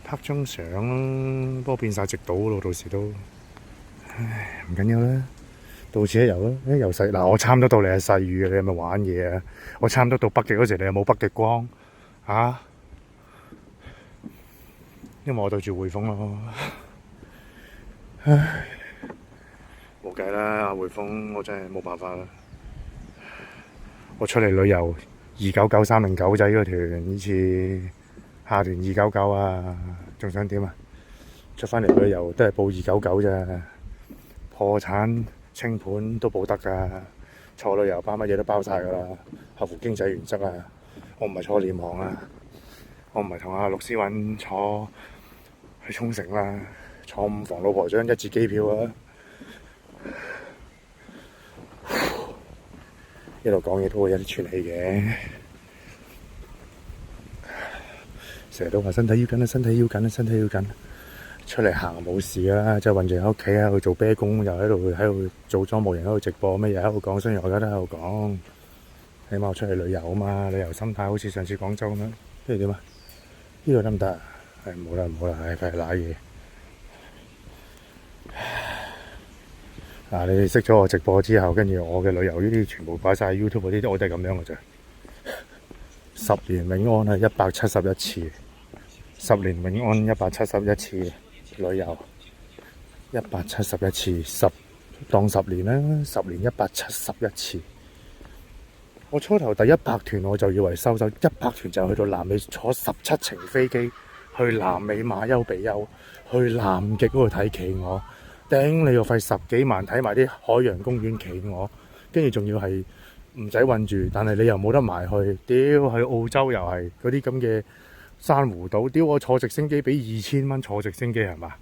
拍張相咯，不過變晒直島咯，到時都，唉，唔緊要啦。到此一遊啦，由細嗱，我差唔多到你係細雨嘅，你係咪玩嘢啊？我差唔多到北極嗰時，你有冇北極光啊？因為我對住匯豐咯，唉，冇計啦，匯豐我真係冇辦法啦。我出嚟旅遊299-309仔嗰團，呢次下團299啊，仲想點啊？出翻嚟旅遊都係報299咋，破產。清盤都保得㗎，坐旅遊巴乜嘢都包晒㗎啦，合乎經濟原則啊！我唔係坐廉航啊，我唔係同阿陸思韻坐去沖繩啦，坐5房老婆張1折機票啊！一路講嘢都會有啲喘氣嘅，成日都話身體要緊啊，身體要緊啊，身體要緊。出嚟行冇事啦，即係韞住喺屋企喺度做啤工，又喺度做裝模型喺度直播，乜嘢喺度講，雖然我而家都喺度講，起碼我出嚟旅遊啊嘛，旅遊心態好似上次廣州咁樣，跟住點啊？呢度得唔得啊？唔好啦，快嚟瀨嘢。嗱，你哋識咗我直播之後，跟住我嘅旅遊呢啲全部擺晒 YouTube 嗰啲，我都係咁樣嘅啫。10年永安係171次，10年永安171次。旅遊171次，當10年啦，10年171次。我初頭第100團我就以為收100團就去到南美，坐17程飛機去南美馬丘比丘，去南極嗰度睇企鵝，頂你個肺10幾萬睇埋啲海洋公園企鵝，跟住仲要係唔使韞住，但係你又冇得埋去，屌去澳洲又係嗰啲咁嘅。珊瑚島，屌我坐直升機俾2000蚊坐直升機係嘛？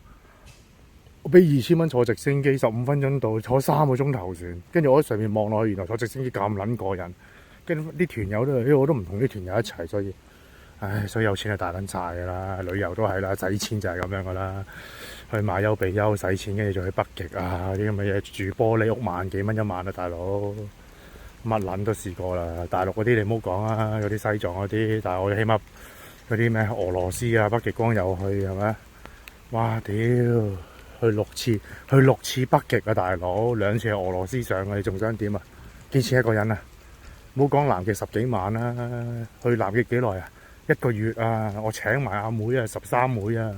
我俾2000蚊坐直升機15分鐘到，坐3個鐘頭船，跟住我喺上面望落去，原來坐直升機咁撚過癮。跟住啲團友都係，我都唔同啲團友一齊，所以有錢係大撚晒㗎啦，旅遊都係啦，使錢就係咁樣㗎啦。去馬丘比丘使錢，跟住仲去北極啊啲咁嘅嘢，住玻璃屋萬幾蚊1晚啊，大佬乜撚都試過啦。大陸嗰啲你唔好講啊，嗰啲西藏嗰啲，但係我起碼。嗰啲咩俄羅斯啊、北極光又去係咪？哇屌！去六次北極啊，大佬，2次係俄羅斯上嘅，你仲想點啊？幾錢一個人啊？唔好講南極10幾萬啦，去南極幾耐啊？1個月啊！我請埋阿妹啊，13妹啊，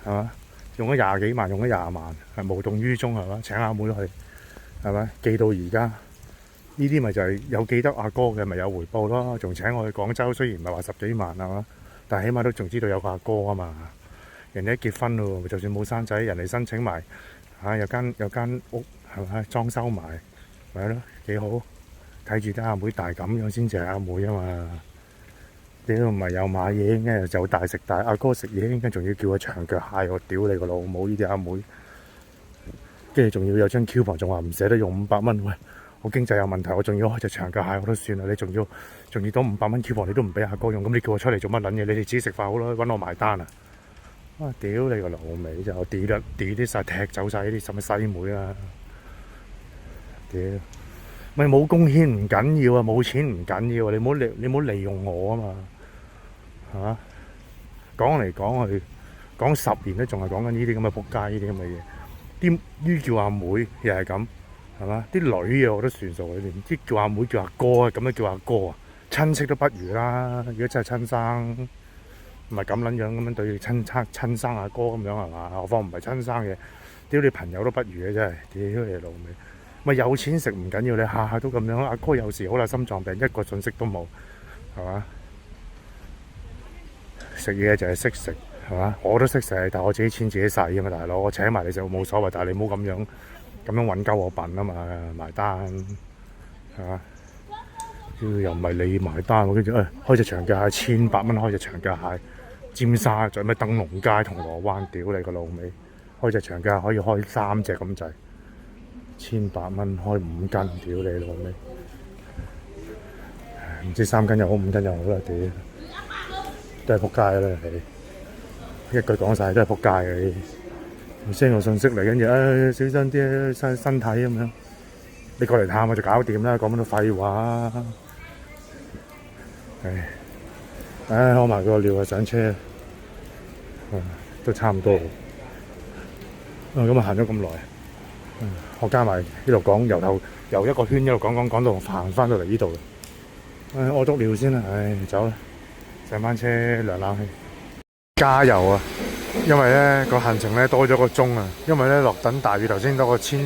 係嘛？用咗20幾萬，用咗20萬，係無動於衷係嘛？請阿妹去係咪？記到而家，呢啲咪就係有記得阿哥嘅，咪有回報咯。仲請我去廣州，雖然唔係話10幾萬係嘛，但係起碼都仲知道有個阿哥啊嘛。人哋一結婚咯，就算冇生仔，人哋申請埋有間屋係咪裝修埋，咪係咯，幾好。睇住啲阿妹大咁樣先至係阿妹啊嘛！屌唔係又買嘢，跟住就大食大，阿哥食嘢，跟住仲要叫佢長腳蟹，我屌你個老母！呢啲阿妹，跟住仲要有張 coupon，仲話唔捨得用500蚊，喂，我經濟有問題，我仲要開隻長腳蟹我都算啦，你仲要攞500蚊 coupon，你都唔俾阿哥用，咁你叫我出嚟做乜撚嘢？你哋自己食飯好啦，揾我埋單啊！啊屌你個老味，就我屌啲晒踢走晒呢啲什麼西妹啊！屌！咪冇貢獻唔緊要啊，冇錢唔緊要啊，你唔好利用我啊嘛，係嘛？講嚟講去講10年都仲係講緊呢啲咁嘅仆街，呢啲咁嘅嘢。啲於叫阿妹又係咁，係嘛？啲女啊我都算數，你啲叫阿妹叫阿哥啊，咁樣叫阿哥啊，親戚都不如啦。如果真係親生，唔係咁撚樣咁樣對親生阿哥咁樣係嘛？何況唔係親生嘅，屌你朋友都不如嘅真係，屌你老味！咪有錢食唔緊要，你下下都咁樣。阿哥有時好啦，心臟病一個信息都冇，係嘛？食嘢就係識食，係嘛？我都識食，但係我自己錢自己使㗎嘛，大佬。我請埋你食冇所謂，但係你唔好咁樣揾鳩我笨啊嘛，埋單係嘛？又唔係你埋單，跟住開隻長腳蟹1800蚊，開隻長腳蟹，尖沙咀咩燈籠街、銅鑼灣，屌你個老味！開隻長腳蟹可以開3隻咁滯。1800蚊開5斤，屌你老味！唔知3斤又好5斤又好啦，屌都係仆街啦！一句講晒都係仆街嘅，唔 send 個信息嚟，跟住小心啲身體咁樣。你過嚟探我就搞掂啦，講乜都廢話。屙埋個尿啊，上車，都差唔多。咁啊行咗咁耐。我加埋呢度講，由一個圈一路講到行翻到嚟呢度。屙督尿先啦，走啦，上班車涼冷氣。加油啊！因為咧個行程咧多咗個鐘啊，因為咧落等大雨，頭先多個千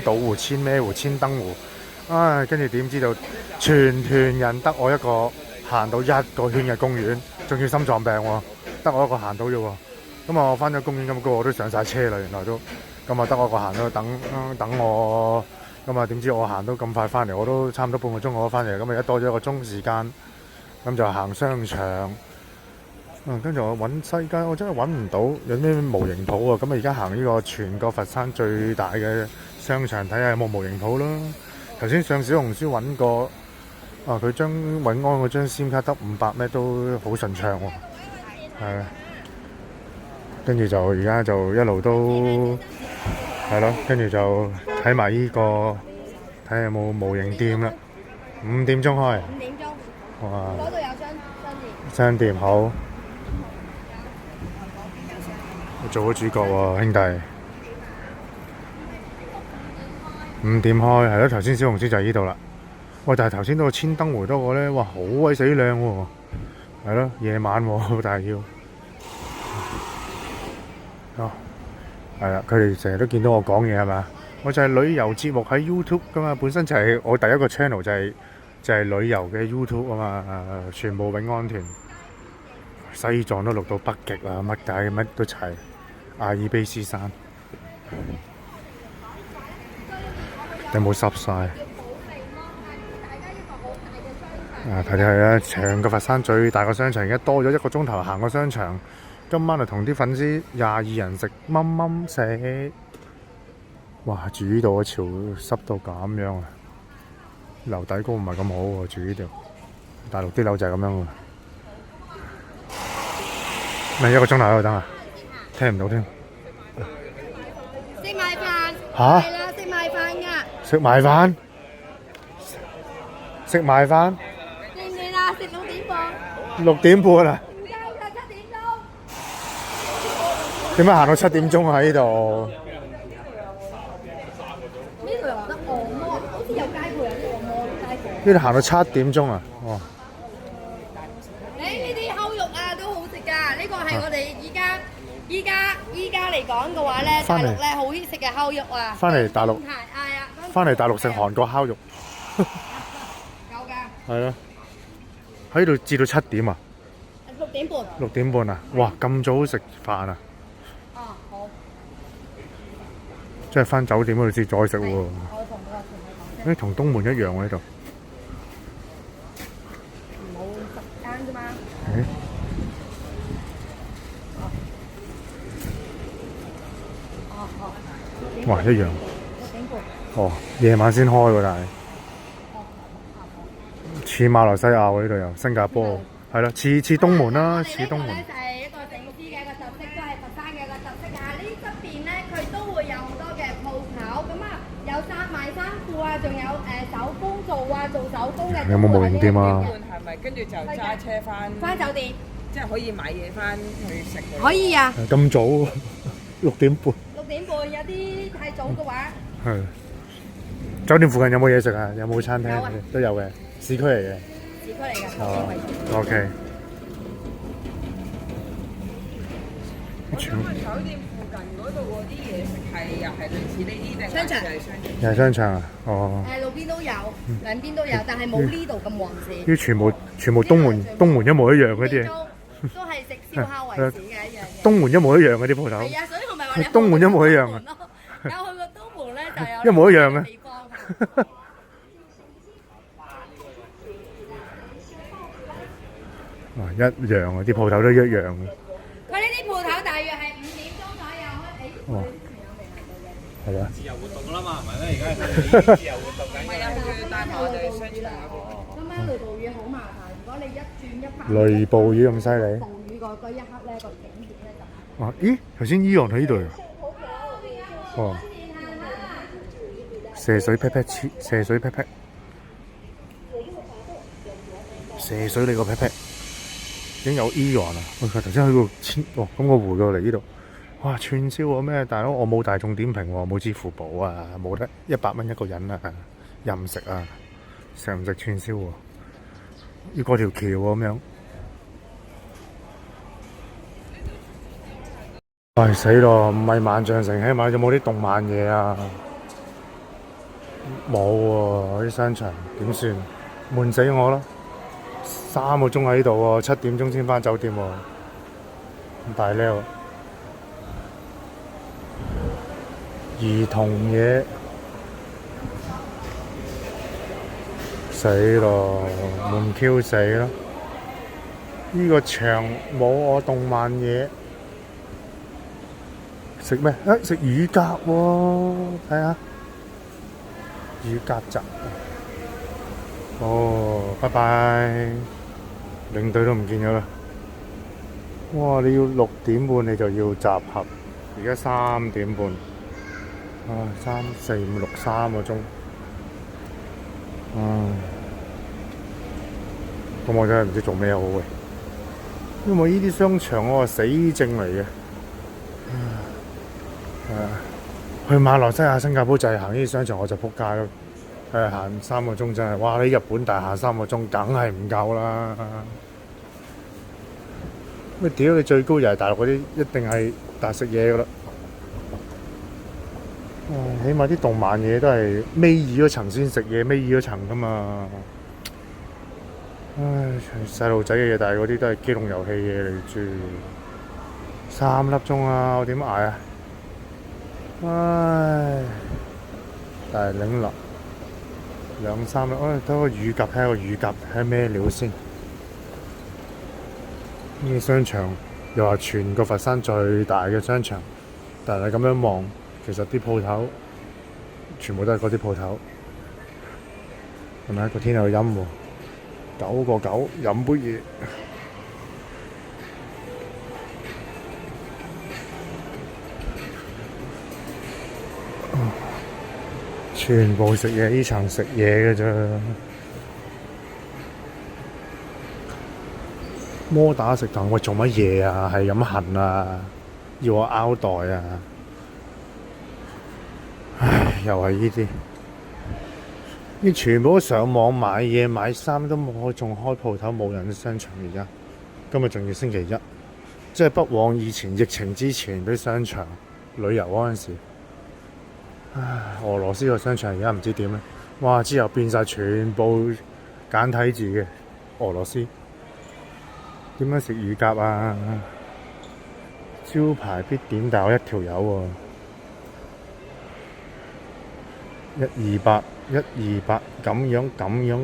島湖、千咩湖、千燈湖。跟住點知道全團人得我一個行到1個圈嘅公園，仲要心臟病喎，得我一個行到啫喎。咁我翻咗公園咁高，我都上晒車啦，原來都。咁啊，得我個行到等我，咁啊點知我行到咁快翻嚟，我都差唔多半個鐘我都翻嚟，咁而家多咗一個鐘時間，咁就行商場，跟住我揾西街，我真係揾唔到有咩模型鋪啊，咁啊而家行呢個全個佛山最大嘅商場，睇下有冇模型鋪咯。頭先上小紅書揾過，佢將永安嗰張 SIM 卡得500咩都好順暢喎，係。跟住就而家就一路都係咯，跟住就睇埋呢個，睇下有冇模型店啦。5點鐘開。5點鐘。哇！嗰度有商店。好。我做咗主角喎，兄弟。5點開，係咯，頭先小紅書就係呢度啦。喂，但係頭先嗰個千燈湖嗰個咧，哇，好鬼死靚喎。係咯，夜晚喎，但係要。係啦，佢哋成日都見到我講嘢係嘛？我就係旅遊節目喺 YouTube 噶嘛，本身就係我第一個 channel 就係旅遊嘅 YouTube 啊嘛，全部永安團，西藏都錄到北極啊，乜解乜都齊，阿爾卑斯山，有冇濕晒？睇睇啦，成個佛山最大個商場，而家多咗1個鐘頭行個商場。今晚就同啲粉絲22人食蚊蚊食，哇！住呢度嘅潮濕到咁樣啊，樓底高唔係咁好喎，住呢度。大陸啲樓就係咁樣喎。咪1個鐘頭喺度等啊？聽唔到添。識買飯。嚇？係啦，識買飯㗎。識買飯？識買飯？見唔見啦？食6點半。6點半啊？點解行到7點鐘啊？呢度呢度又得按摩，好似有街鋪有啲按摩街鋪。呢度行到7點鐘啊！哦，呢啲烤肉啊都好食㗎，呢個係我哋依家嚟講嘅話咧，大陸咧好 hit 食嘅烤肉啊。翻嚟大陸，係啊，翻嚟大陸食韓國烤肉。有㗎。係啊，喺度至到7點啊6點半。 6點半啊！哇，咁早食飯啊！啊，好。即係翻酒店嗰度先再食喎。我同個同佢講啫。同東門一樣喎呢度。冇10間啫嘛。哇，一樣。6點半。哦，夜晚先開喎，但係似馬來西亞喎呢度又，新加坡係啦，似東門啦，似東門。呢個咧就係一個城市嘅一個特色，都係佛山嘅一個特色啊！呢側邊咧佢都會有好多嘅鋪頭，咁啊有賣衫褲啊，仲有手工做啊，做手工嘅。有冇模型店啊？係咪？跟住就揸車翻酒店，即係可以買嘢翻去食嘅。可以啊。咁早6點半。 6點半有啲太早嘅話，係。酒店附近有冇嘢食啊？有冇餐廳？有啊都有嘅，市區嚟嘅。市區嚟嘅。哦，OK。咁酒店附近嗰度嗰啲嘢食係又係類似呢啲定商場係商場？又係商場啊？哦。路邊都有，兩邊都有，但係冇呢度咁旺市。啲全部東門一模一樣嗰啲嘢。都係食燒烤為主嘅一樣嘢。東門一模一樣嗰啲鋪頭。係啊，所以我咪話你東門一模一樣啊。有去過東門咧，就有一模一樣嘅。地方。哇，一樣啊！啲鋪頭都一樣嘅。佢呢啲鋪頭大約係5點鐘左右開。哦。係啊。自由活動啦嘛，係咪咧？而家自由活動緊。係啊，佢要帶埋我哋去商場嗰邊。今晚雷暴雨好麻煩，如果你一轉一翻。雷暴雨咁犀利。暴雨嗰一刻咧，個景點咧就。啊！咦？頭先依樣喺呢度。哦。射水劈劈切，射水劈劈，射水你個劈劈，已經有 Eon 啦！我頭先去過咁我回過嚟呢度，哇！串燒喎咩？大佬我冇大眾點評喎，冇支付寶啊，冇得100蚊一個人啊，任食啊，食唔食串燒喎？要過條橋喎咁樣。唉死咯！唔係萬象城，起碼有冇啲動漫嘢啊？冇喎，啲商場點算？悶死我啦！3個鐘喺度喎，7點鐘先返酒店喎，咁大撩！兒童嘢死咯，悶 Q 死啦！呢個場冇我動漫嘢，食咩？食乳鴿喎，睇下。乳鴿集，哦，拜拜，領隊都唔見咗啦。哇！你要6點半你就要集合，而家3點半，啊，3、4、5、6 3個鐘，咁我真係唔知做咩好嘅，因為呢啲商場我係死症嚟嘅，去馬來西亞、新加坡就係行呢啲商場，我就撲街咯。行3個鐘真係，哇！你日本大行3個鐘，梗係唔夠啦。咩屌你最高又係大陸嗰啲，一定係大食嘢噶啦。起碼啲動漫嘢都係尾二嗰層先食嘢，尾二嗰層噶嘛。細路仔嘅嘢，但係嗰啲都係機動遊戲嘢嚟住。3粒鐘啊，我點捱啊？唉，大嶺落2、3粒，等個乳鴿睇下個乳鴿係咩料先。呢個商場又話全個佛山最大嘅商場，但係咁樣望，其實啲鋪頭全部都係嗰啲鋪頭。係咪個天又陰喎？9個9飲杯嘢。全部食嘢，呢層食嘢嘅啫。摩打食堂，喂做乜嘢啊？係咁痕啊！要我拗袋啊！唉，又係呢啲，你全部都上網買嘢買衫都冇，仲開鋪頭冇人嘅商場而家。今日仲要星期一，即係不往以前疫情之前啲商場旅遊嗰陣時。唉，俄羅斯個商場而家唔知點咧，哇！之後變晒全部簡體字嘅俄羅斯。點樣食乳鴿啊？招牌必點，但我一條友喎，128咁樣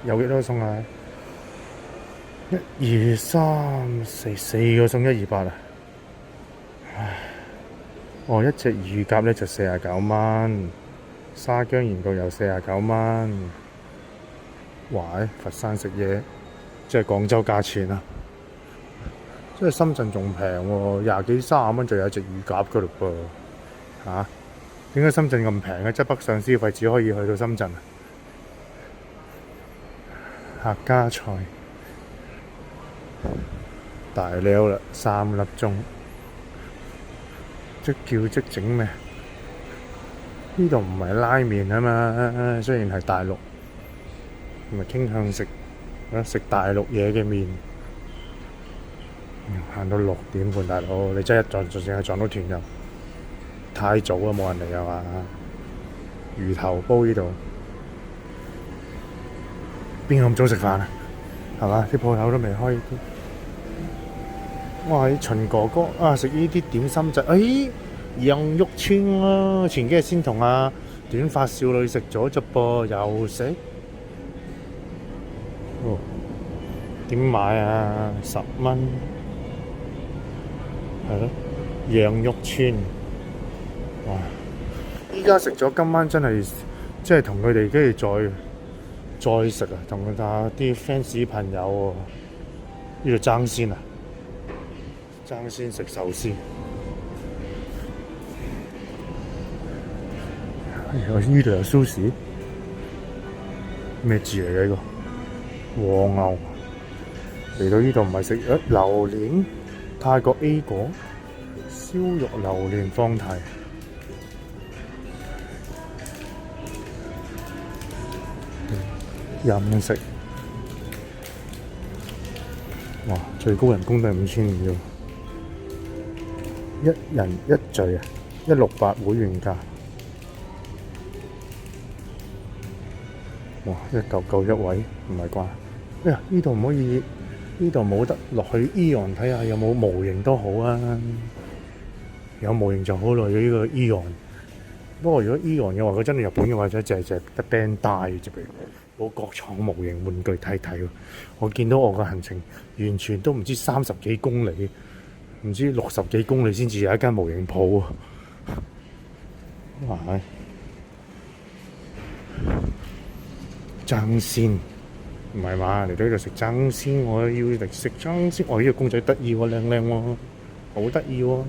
有幾多餸啊？1、2、3、4個餸128啊！唉，一隻乳鴿咧就49蚊，沙薑鹽焗又49蚊。哇！佛山食嘢即係廣州價錢啊！即係深圳仲平喎，20幾30蚊就有一隻乳鴿噶嘞噃嚇。點解深圳咁平嘅？即係北上消費只可以去到深圳啊！客家菜大料啦，3粒鐘，即叫即整咩？呢度唔係拉麵啊嘛，雖然係大陸，唔係傾向食大陸嘢嘅麵。行到6點半，大佬，你真係淨係撞到團友，太早啊，冇人嚟啊嘛！魚頭煲呢度，邊個咁早食飯啊？係嘛？啲鋪頭都未開。哇！秦哥哥啊，食呢啲點心就羊肉串啊！前幾日先同短髮少女食咗啫噃，又食。哦，點買啊？10蚊。係咯，羊肉串，哇！依家食咗，今晚真係即係同佢哋跟住再食啊，同佢啲 fans 朋友喎，呢度爭先啊，爭先食壽司。呢度有蘇士，咩字嚟嘅呢個？和牛。嚟到呢度唔係食榴蓮。泰國 A 果燒肉榴蓮放題，飲食，哇！最高人工都係5200啫，一人一聚啊，168會員價，哇！199一位，唔係啩？哎呀，呢度唔可以。呢度冇得落去 Eon 睇下有冇模型都好啊，有模型就好耐咗呢個 Eon。不過如果 Eon 嘅話，佢真係日本嘅話，就淨係得 Bandai 啫，冇國產模型玩具睇睇喎。我見到我個行程完全都唔知30幾公里，唔知60幾公里先至有一間模型鋪啊！哇！爭先。唔係嘛？嚟到呢度食爭鮮，我要嚟食爭鮮。呢個公仔得意喎，靚喎，好得意喎。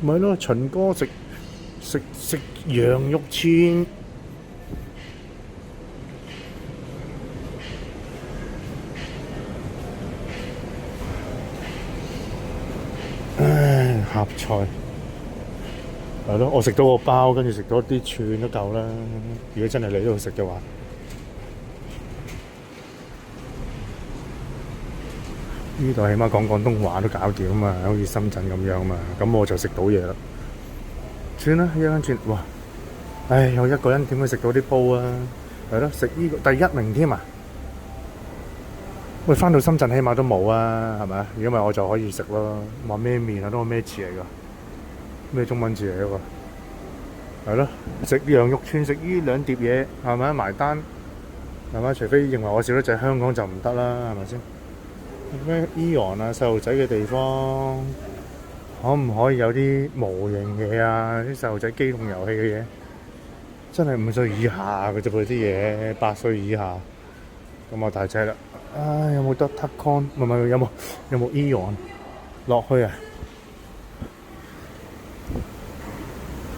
咪咯，秦哥食羊肉串。唉，合菜係咯，我食到個包，跟住食多啲串都夠啦。如果真係嚟呢度食嘅話。呢度起碼講廣東話都搞掂啊嘛，好似深圳咁樣嘛，咁我就食到嘢啦。算啦，一間轉，哇！唉，有一個人點會食到啲煲啊？係咯，食呢個第1名添啊！喂，翻到深圳起碼都冇啊，係咪？如果唔係我就可以食咯。話咩麵啊，都係咩字嚟㗎？咩中文字嚟㗎？係咯，食羊肉串，食呢2碟嘢，係咪埋單？係咪？除非認為我少得滯，香港就唔得啦，係咪先？咩 Eon 啊，細路仔嘅地方，可唔可以有啲模型嘢啊？啲細路仔機動遊戲嘅嘢，真係5歲以下嘅啫噃啲嘢，8歲以下咁啊大隻啦！唉，有冇得 Tacon？唔係有冇 Eon 落去啊？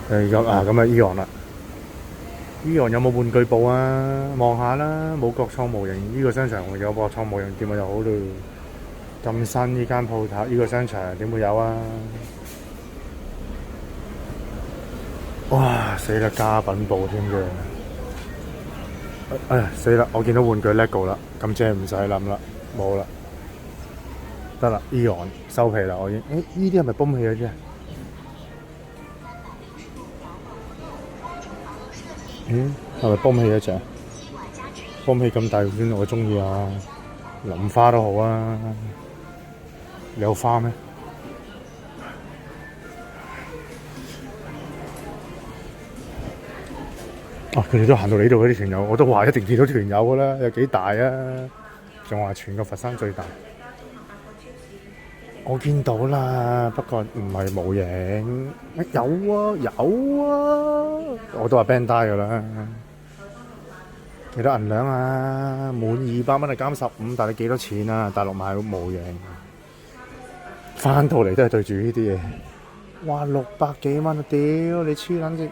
咁啊 Eon 啦。Eon 有冇玩具部啊？望下啦，冇國創模型。呢個商場有國創模型店咪就好咯。咁新呢間鋪頭，呢個商場點會有啊？哇！死啦，家品部添嘅。哎呀，死啦！我見到玩具 LEGO 啦，咁即係唔使諗啦，冇啦，得啦，Eon 收皮啦，我已經。呢啲係咪泵氣嗰啲啊？係咪泵氣嗰隻？泵氣咁大款我中意啊！淋花都好啊，你有花咩？佢哋都行到呢度嗰啲團友，我都話一定見到團友㗎啦，有幾大啊？仲話全個佛山最大，我見到啦，不過唔係模型，有啊，我都話 Bandai 㗎啦。幾多銀兩啊？滿200蚊係減15，但係幾多錢啊？大陸買模型，翻到嚟都係對住呢啲嘢。哇，600幾蚊啊！屌你黐撚線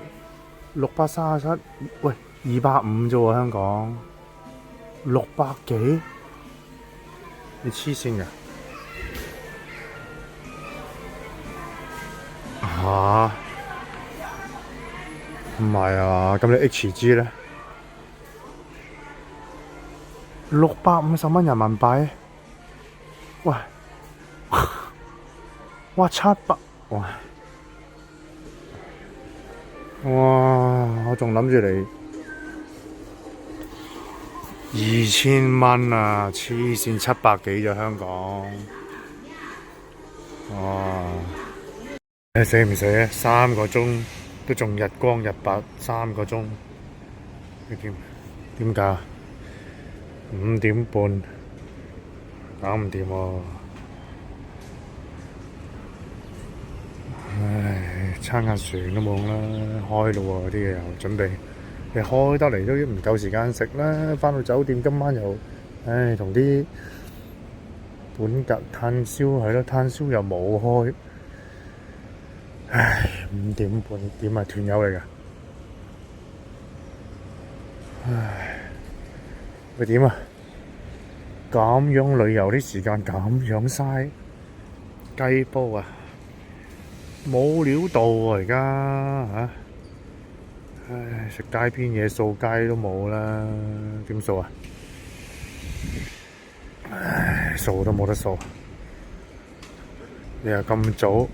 ，637，喂，250啫喎，香港600幾，你黐線㗎嚇？唔係啊，咁你 HG 咧？650蚊人民幣，喂，哇700，哇！我仲諗住嚟2000蚊啊！黐線，700幾啫香港，哇！你死唔死啊？3個鐘都仲日光日白，3個鐘，你點解？5點半搞唔掂喎！唉，撐下船都冇啦，開咯喎啲嘢又準備，你開得嚟都唔夠時間食啦。返到酒店今晚又，唉，同啲本格炭燒係咯，炭燒又冇開，唉，5點半點係團友嚟㗎，唉，喂點啊？咁樣旅遊啲時間咁樣嘥，雞煲啊！冇料到喎而家嚇，唉，食街邊嘢掃街都冇啦，點掃啊？唉，掃都冇得掃。你又咁早，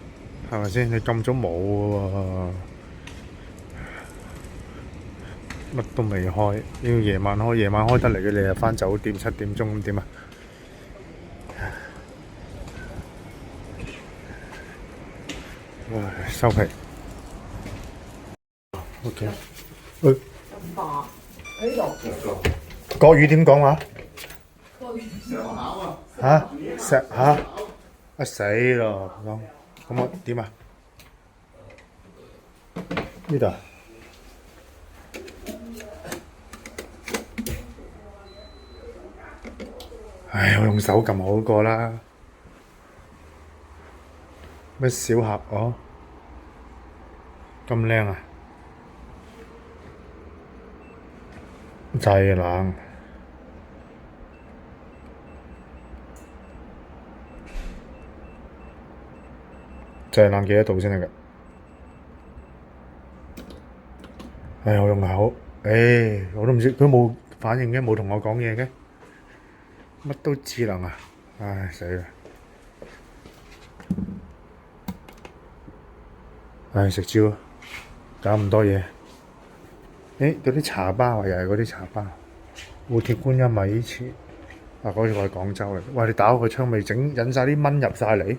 係咪先？你咁早冇喎，乜都未開，要夜晚開，夜晚開得嚟嘅你又返酒店7點鐘咁點啊？收皮。OK。咁大喺度。國語點講話？嚇？石嚇？啊死咯！咁我點啊？呢度。唉，我用手撳好過啦。咩小盒哦？咁靚啊！製冷，製冷幾多度先得㗎？唉，我用口，我都唔知，佢冇反應嘅，冇同我講嘢嘅，乜都智能啊！唉，死啦！唉，食蕉，搞咁多嘢。嗰啲茶包啊，又係嗰啲茶包。蝴蝶觀音米糍，嗰個係廣州嚟。哇！你打開個窗咪引晒啲蚊入晒嚟。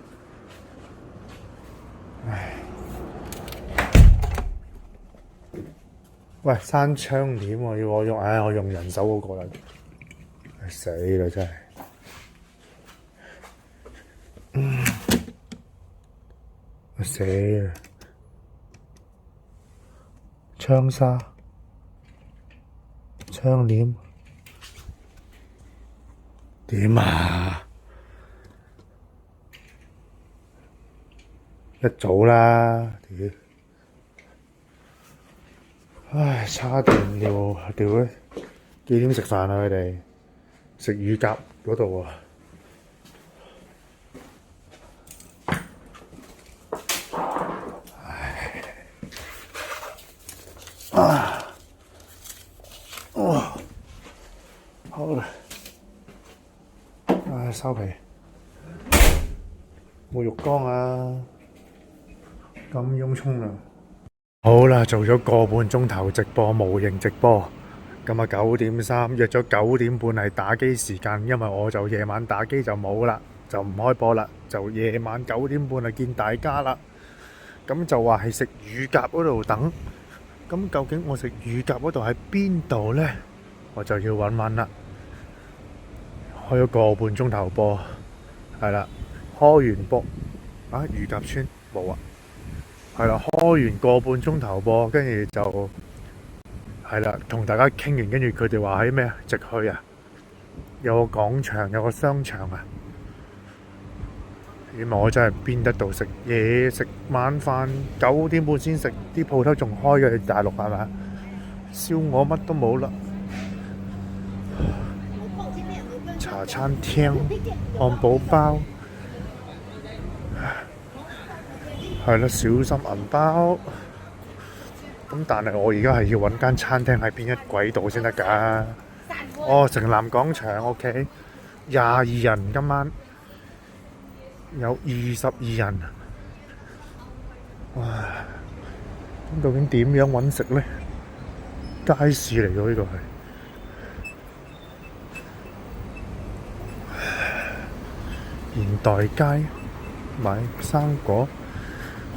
唉，喂，閂窗簾喎，要我用，我用人手嗰個啦。死啦真係。死啦！窗紗、窗簾點啊？一早啦，屌！唉，叉電屌咧！幾點食飯啊？佢哋食乳鴿嗰度啊！收皮。冇浴缸啊！咁陰沖啊！好啦，做咗個半鐘頭直播，模型直播。咁啊9:3約咗9點半係打機時間，因為我就夜晚打機就冇啦，就唔開播啦，就夜晚9點半就見大家啦。咁就話係食乳鴿嗰度等。咁究竟我食乳鴿嗰度喺邊度呢？我就要揾揾啦。開咗個半鐘頭播，係啦，開完播啊，乳鴿村冇啊，係啦，開完個半鐘頭播，跟住就係啦，同大家傾完，跟住佢哋話喺咩啊？直去啊，有個廣場，有個商場啊。因為我真係邊得到食嘢食晚飯9點半先食，啲鋪頭仲開嘅，大陸係咪？燒鵝乜都冇啦。茶餐廳、漢堡包，係啦，小心銀包。咁但係我而家係要揾間餐廳喺邊一軌道先得㗎。哦，城南廣場 OK， 22人今晚。有22人，哇！咁究竟點樣揾食呢？街市嚟㗎呢個係，現代街買生果，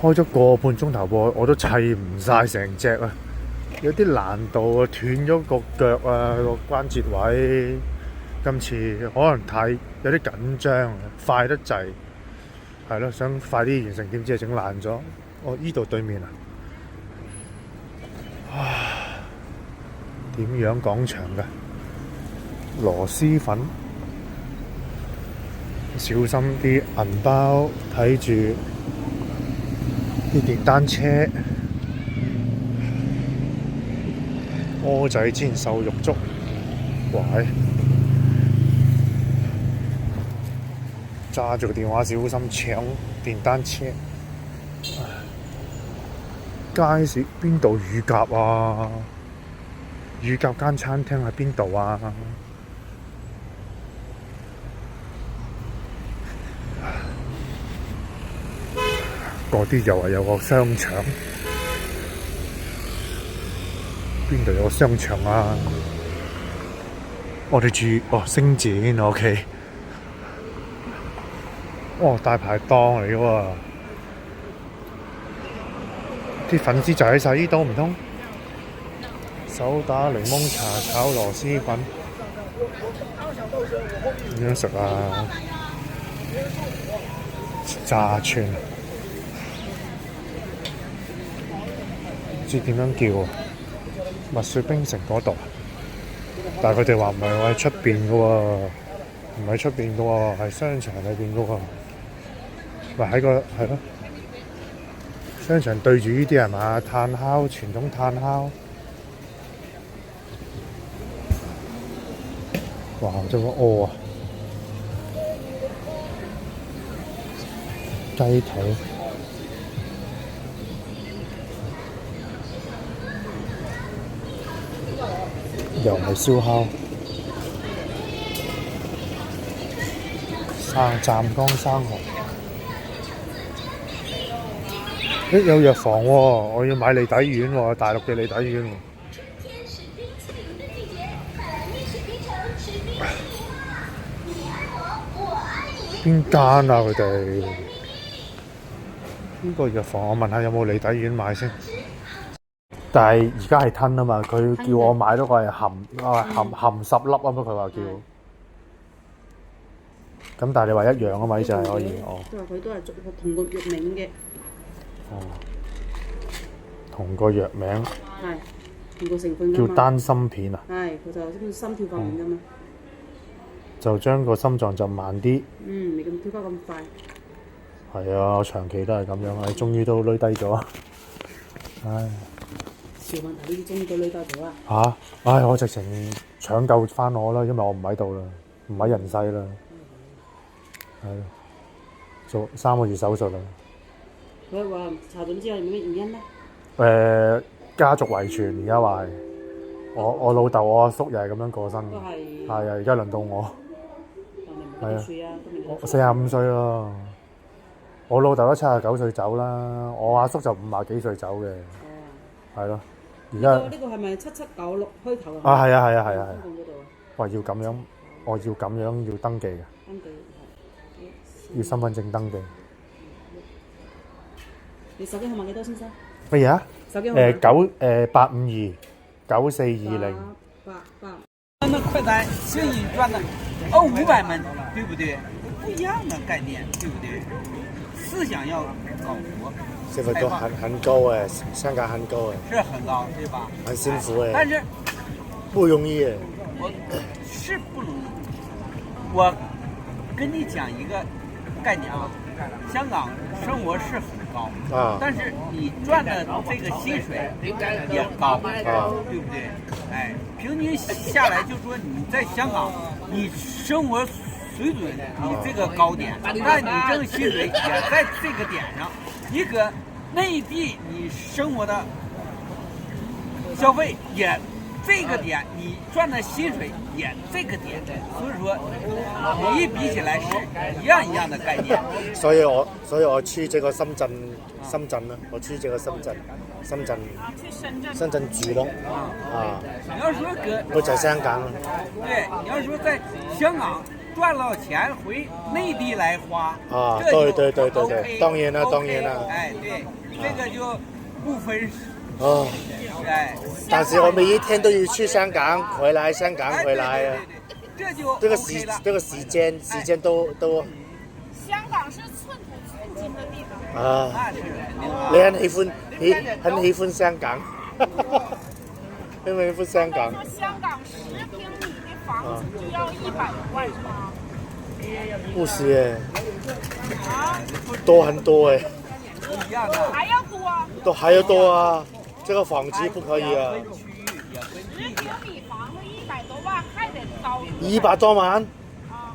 開咗個半鐘頭播，我都砌唔晒成隻啊！有啲難度啊，斷咗個腳啊，個關節位。今次可能有啲緊張，快得滯。係咯，想快啲完成，點知係整爛咗。哦，依度對面啊！點樣廣場㗎？螺絲粉，小心啲銀包，睇住啲電單車。蚵仔煎瘦肉粥，喂！揸住個電話小心搶電單車。街市邊度乳鴿啊？乳鴿間餐廳喺邊度啊？嗰啲又係有個商場，邊度有個商場啊？我哋住星展 OK。哦，大排檔嚟嘅喎，啲粉絲就喺晒呢度，唔通？手打檸檬茶炒螺絲粉，點樣食啊？炸串，唔知點樣叫啊？蜜雪冰城嗰度，但係佢哋話唔係喎，喺出邊嘅喎，唔喺出邊嘅喎，係商場裏邊嘅喎。咪喺個係咯，商場對住呢啲係嘛？炭烤，傳統炭烤。哇！真係屙啊！雞腿，又係燒烤，湛江生蠔。有藥房喎，我要買利底丸喎，大陸嘅利底丸喎。邊間啊？佢哋呢個藥房，我問下有冇利底丸買先。但係而家係吞啊嘛，佢叫我買到個係含10粒啊嘛，佢話叫。咁但係你話一樣啊嘛，呢隻係可以哦。佢話佢都係同個藥名嘅。哦，同個藥名係同個成分叫丹參片啊。係，佢就好似心跳發炎㗎嘛。就將個心臟就慢啲。你咁跳得咁快。係啊，我長期都係咁樣啊，終於都攣低咗。唉。小問題呢啲終於都攣低咗啦。嚇！唉，我直情搶救翻我啦，因為我唔喺度啦，唔喺人世啦。係做3個月手術啦。佢話查準之後有咩原因咧？家族遺傳，而家話係我老豆我阿叔又係咁樣過身嘅。都係。係啊，而家輪到我。但係冇幾歲啊？今年我45歲咯。我老豆都79歲走啦，我阿叔就50幾歲走嘅。哦。係咯，而家呢個係咪7796開頭啊？啊係啊係啊係啊係啊！香港嗰度啊。哇，要咁樣，我要咁樣要登記嘅，登記要身份證登記。你手機號碼幾多先生？乜嘢啊？手機號碼8529420。那快单生意赚的500门，对不对？不一样的概念，对不对？思想要搞活，消費都很高誒，香港很高誒，是很高，对吧？很辛苦誒，但是不容易誒。我是不容易。我跟你講一個概念啊，香港生活是很高啊，但是你賺的這個薪水也高啊，對不對？哎，平均下來就說你在香港，你生活水準你這個高點，但你這個薪水也在這個點上。你搁內地你生活的消費也這個點，你賺的薪水也這個點，所以說你一比起來是一樣一樣的概念。所以我去這個深圳啦，我去這個深圳住咯。啊，你要說我在香港。對，你要說在香港賺了錢回內地來花。啊，對，當然啦，當然啦。哎，對，這個就不分。哦。哎，但是我每一天都要去香港回來，香港回來啊。這就這個時間都。香港是寸土寸金的地方。啊，你很喜歡香港，因為喜歡香港。說香港10平米的房子就要100多萬是嗎？不是多很多還要多？還要多啊！這個房子不可以啊！10平米房子100多萬，還得高。100多萬？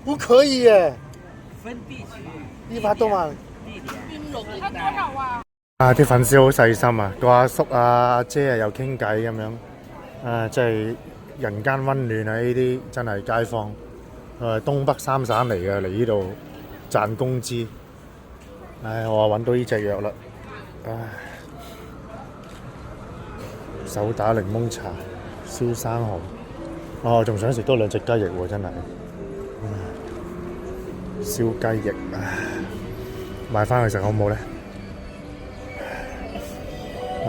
不可以耶！分地區100多萬。他多少啊？啊！啲粉絲好細心啊，個阿叔啊、阿姐啊又傾偈咁樣，啊，真係人間溫暖啊！呢啲真係街坊，東北三省嚟嘅，嚟呢度賺工資。唉，我揾到呢隻藥啦，唉，手打檸檬茶、燒生蠔，我仲想食多2隻雞翼喎，真係，燒雞翼，買翻去食好唔好咧？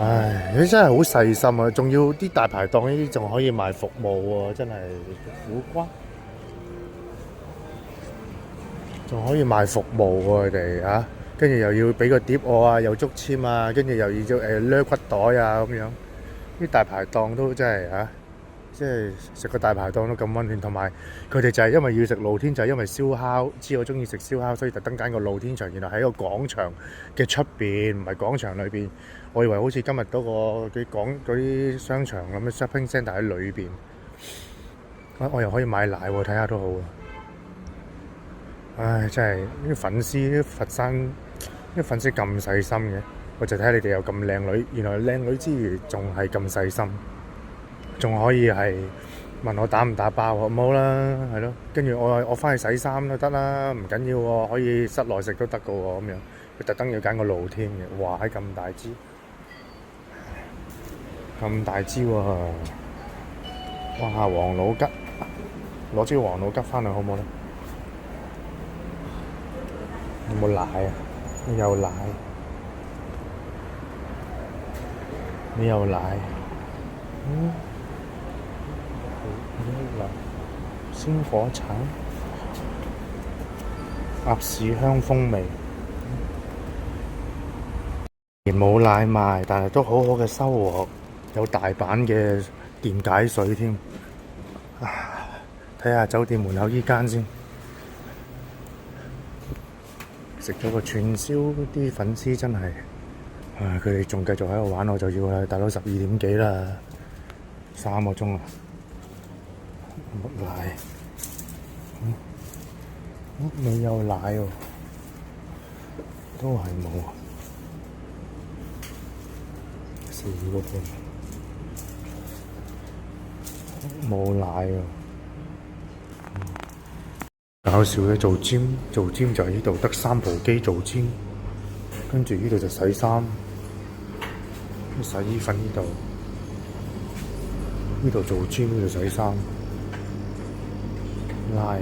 唉，你真係好細心啊！仲要啲大排檔呢啲仲可以賣服務喎，真係苦瓜，仲可以賣服務喎佢哋啊！跟住又要俾個碟我啊，又竹籤啊，跟住又要孭骨袋啊咁樣。啲大排檔都真係啊，即係食個大排檔都咁溫暖，同埋佢哋就係因為要食露天，就係因為燒烤，知我中意食燒烤，所以特登揀個露天場，然後喺個廣場嘅出邊，唔係廣場裏邊。我以為好似今日嗰個嗰啲商場咁嘅 shopping centre 喺裏邊，我又可以買奶喎，睇下都好啊！唉，真係啲粉絲，啲佛山啲粉絲咁細心嘅，我就睇你哋有咁靚女，原來靚女之餘仲係咁細心，仲可以係問我打唔打包好唔好啦，係咯，跟住我翻去洗衫都得啦，唔緊要喎，可以室內食都得噶喎，咁樣佢特登要揀個露天嘅，哇，係咁大支！咁大支喎！哇，黃老吉，攞支黃老吉翻嚟好唔好咧？有冇奶啊？你有奶，你有奶，鮮火橙，鴨屎香風味。冇奶賣，但係都好好嘅收穫。有大阪嘅電解水添，睇下酒店門口依間先。食咗個串燒，啲粉絲真係，佢哋仲繼續喺度玩，我就要啦。大佬12點幾啦，3個鐘啦，冇奶，未有奶喎，都係冇4個半。冇奶喎，搞笑嘅做 gym 就喺呢度得3部機做 gym，跟住呢度就洗衫、洗衣粉呢度，呢度做 gym 呢度洗衫，拉啊！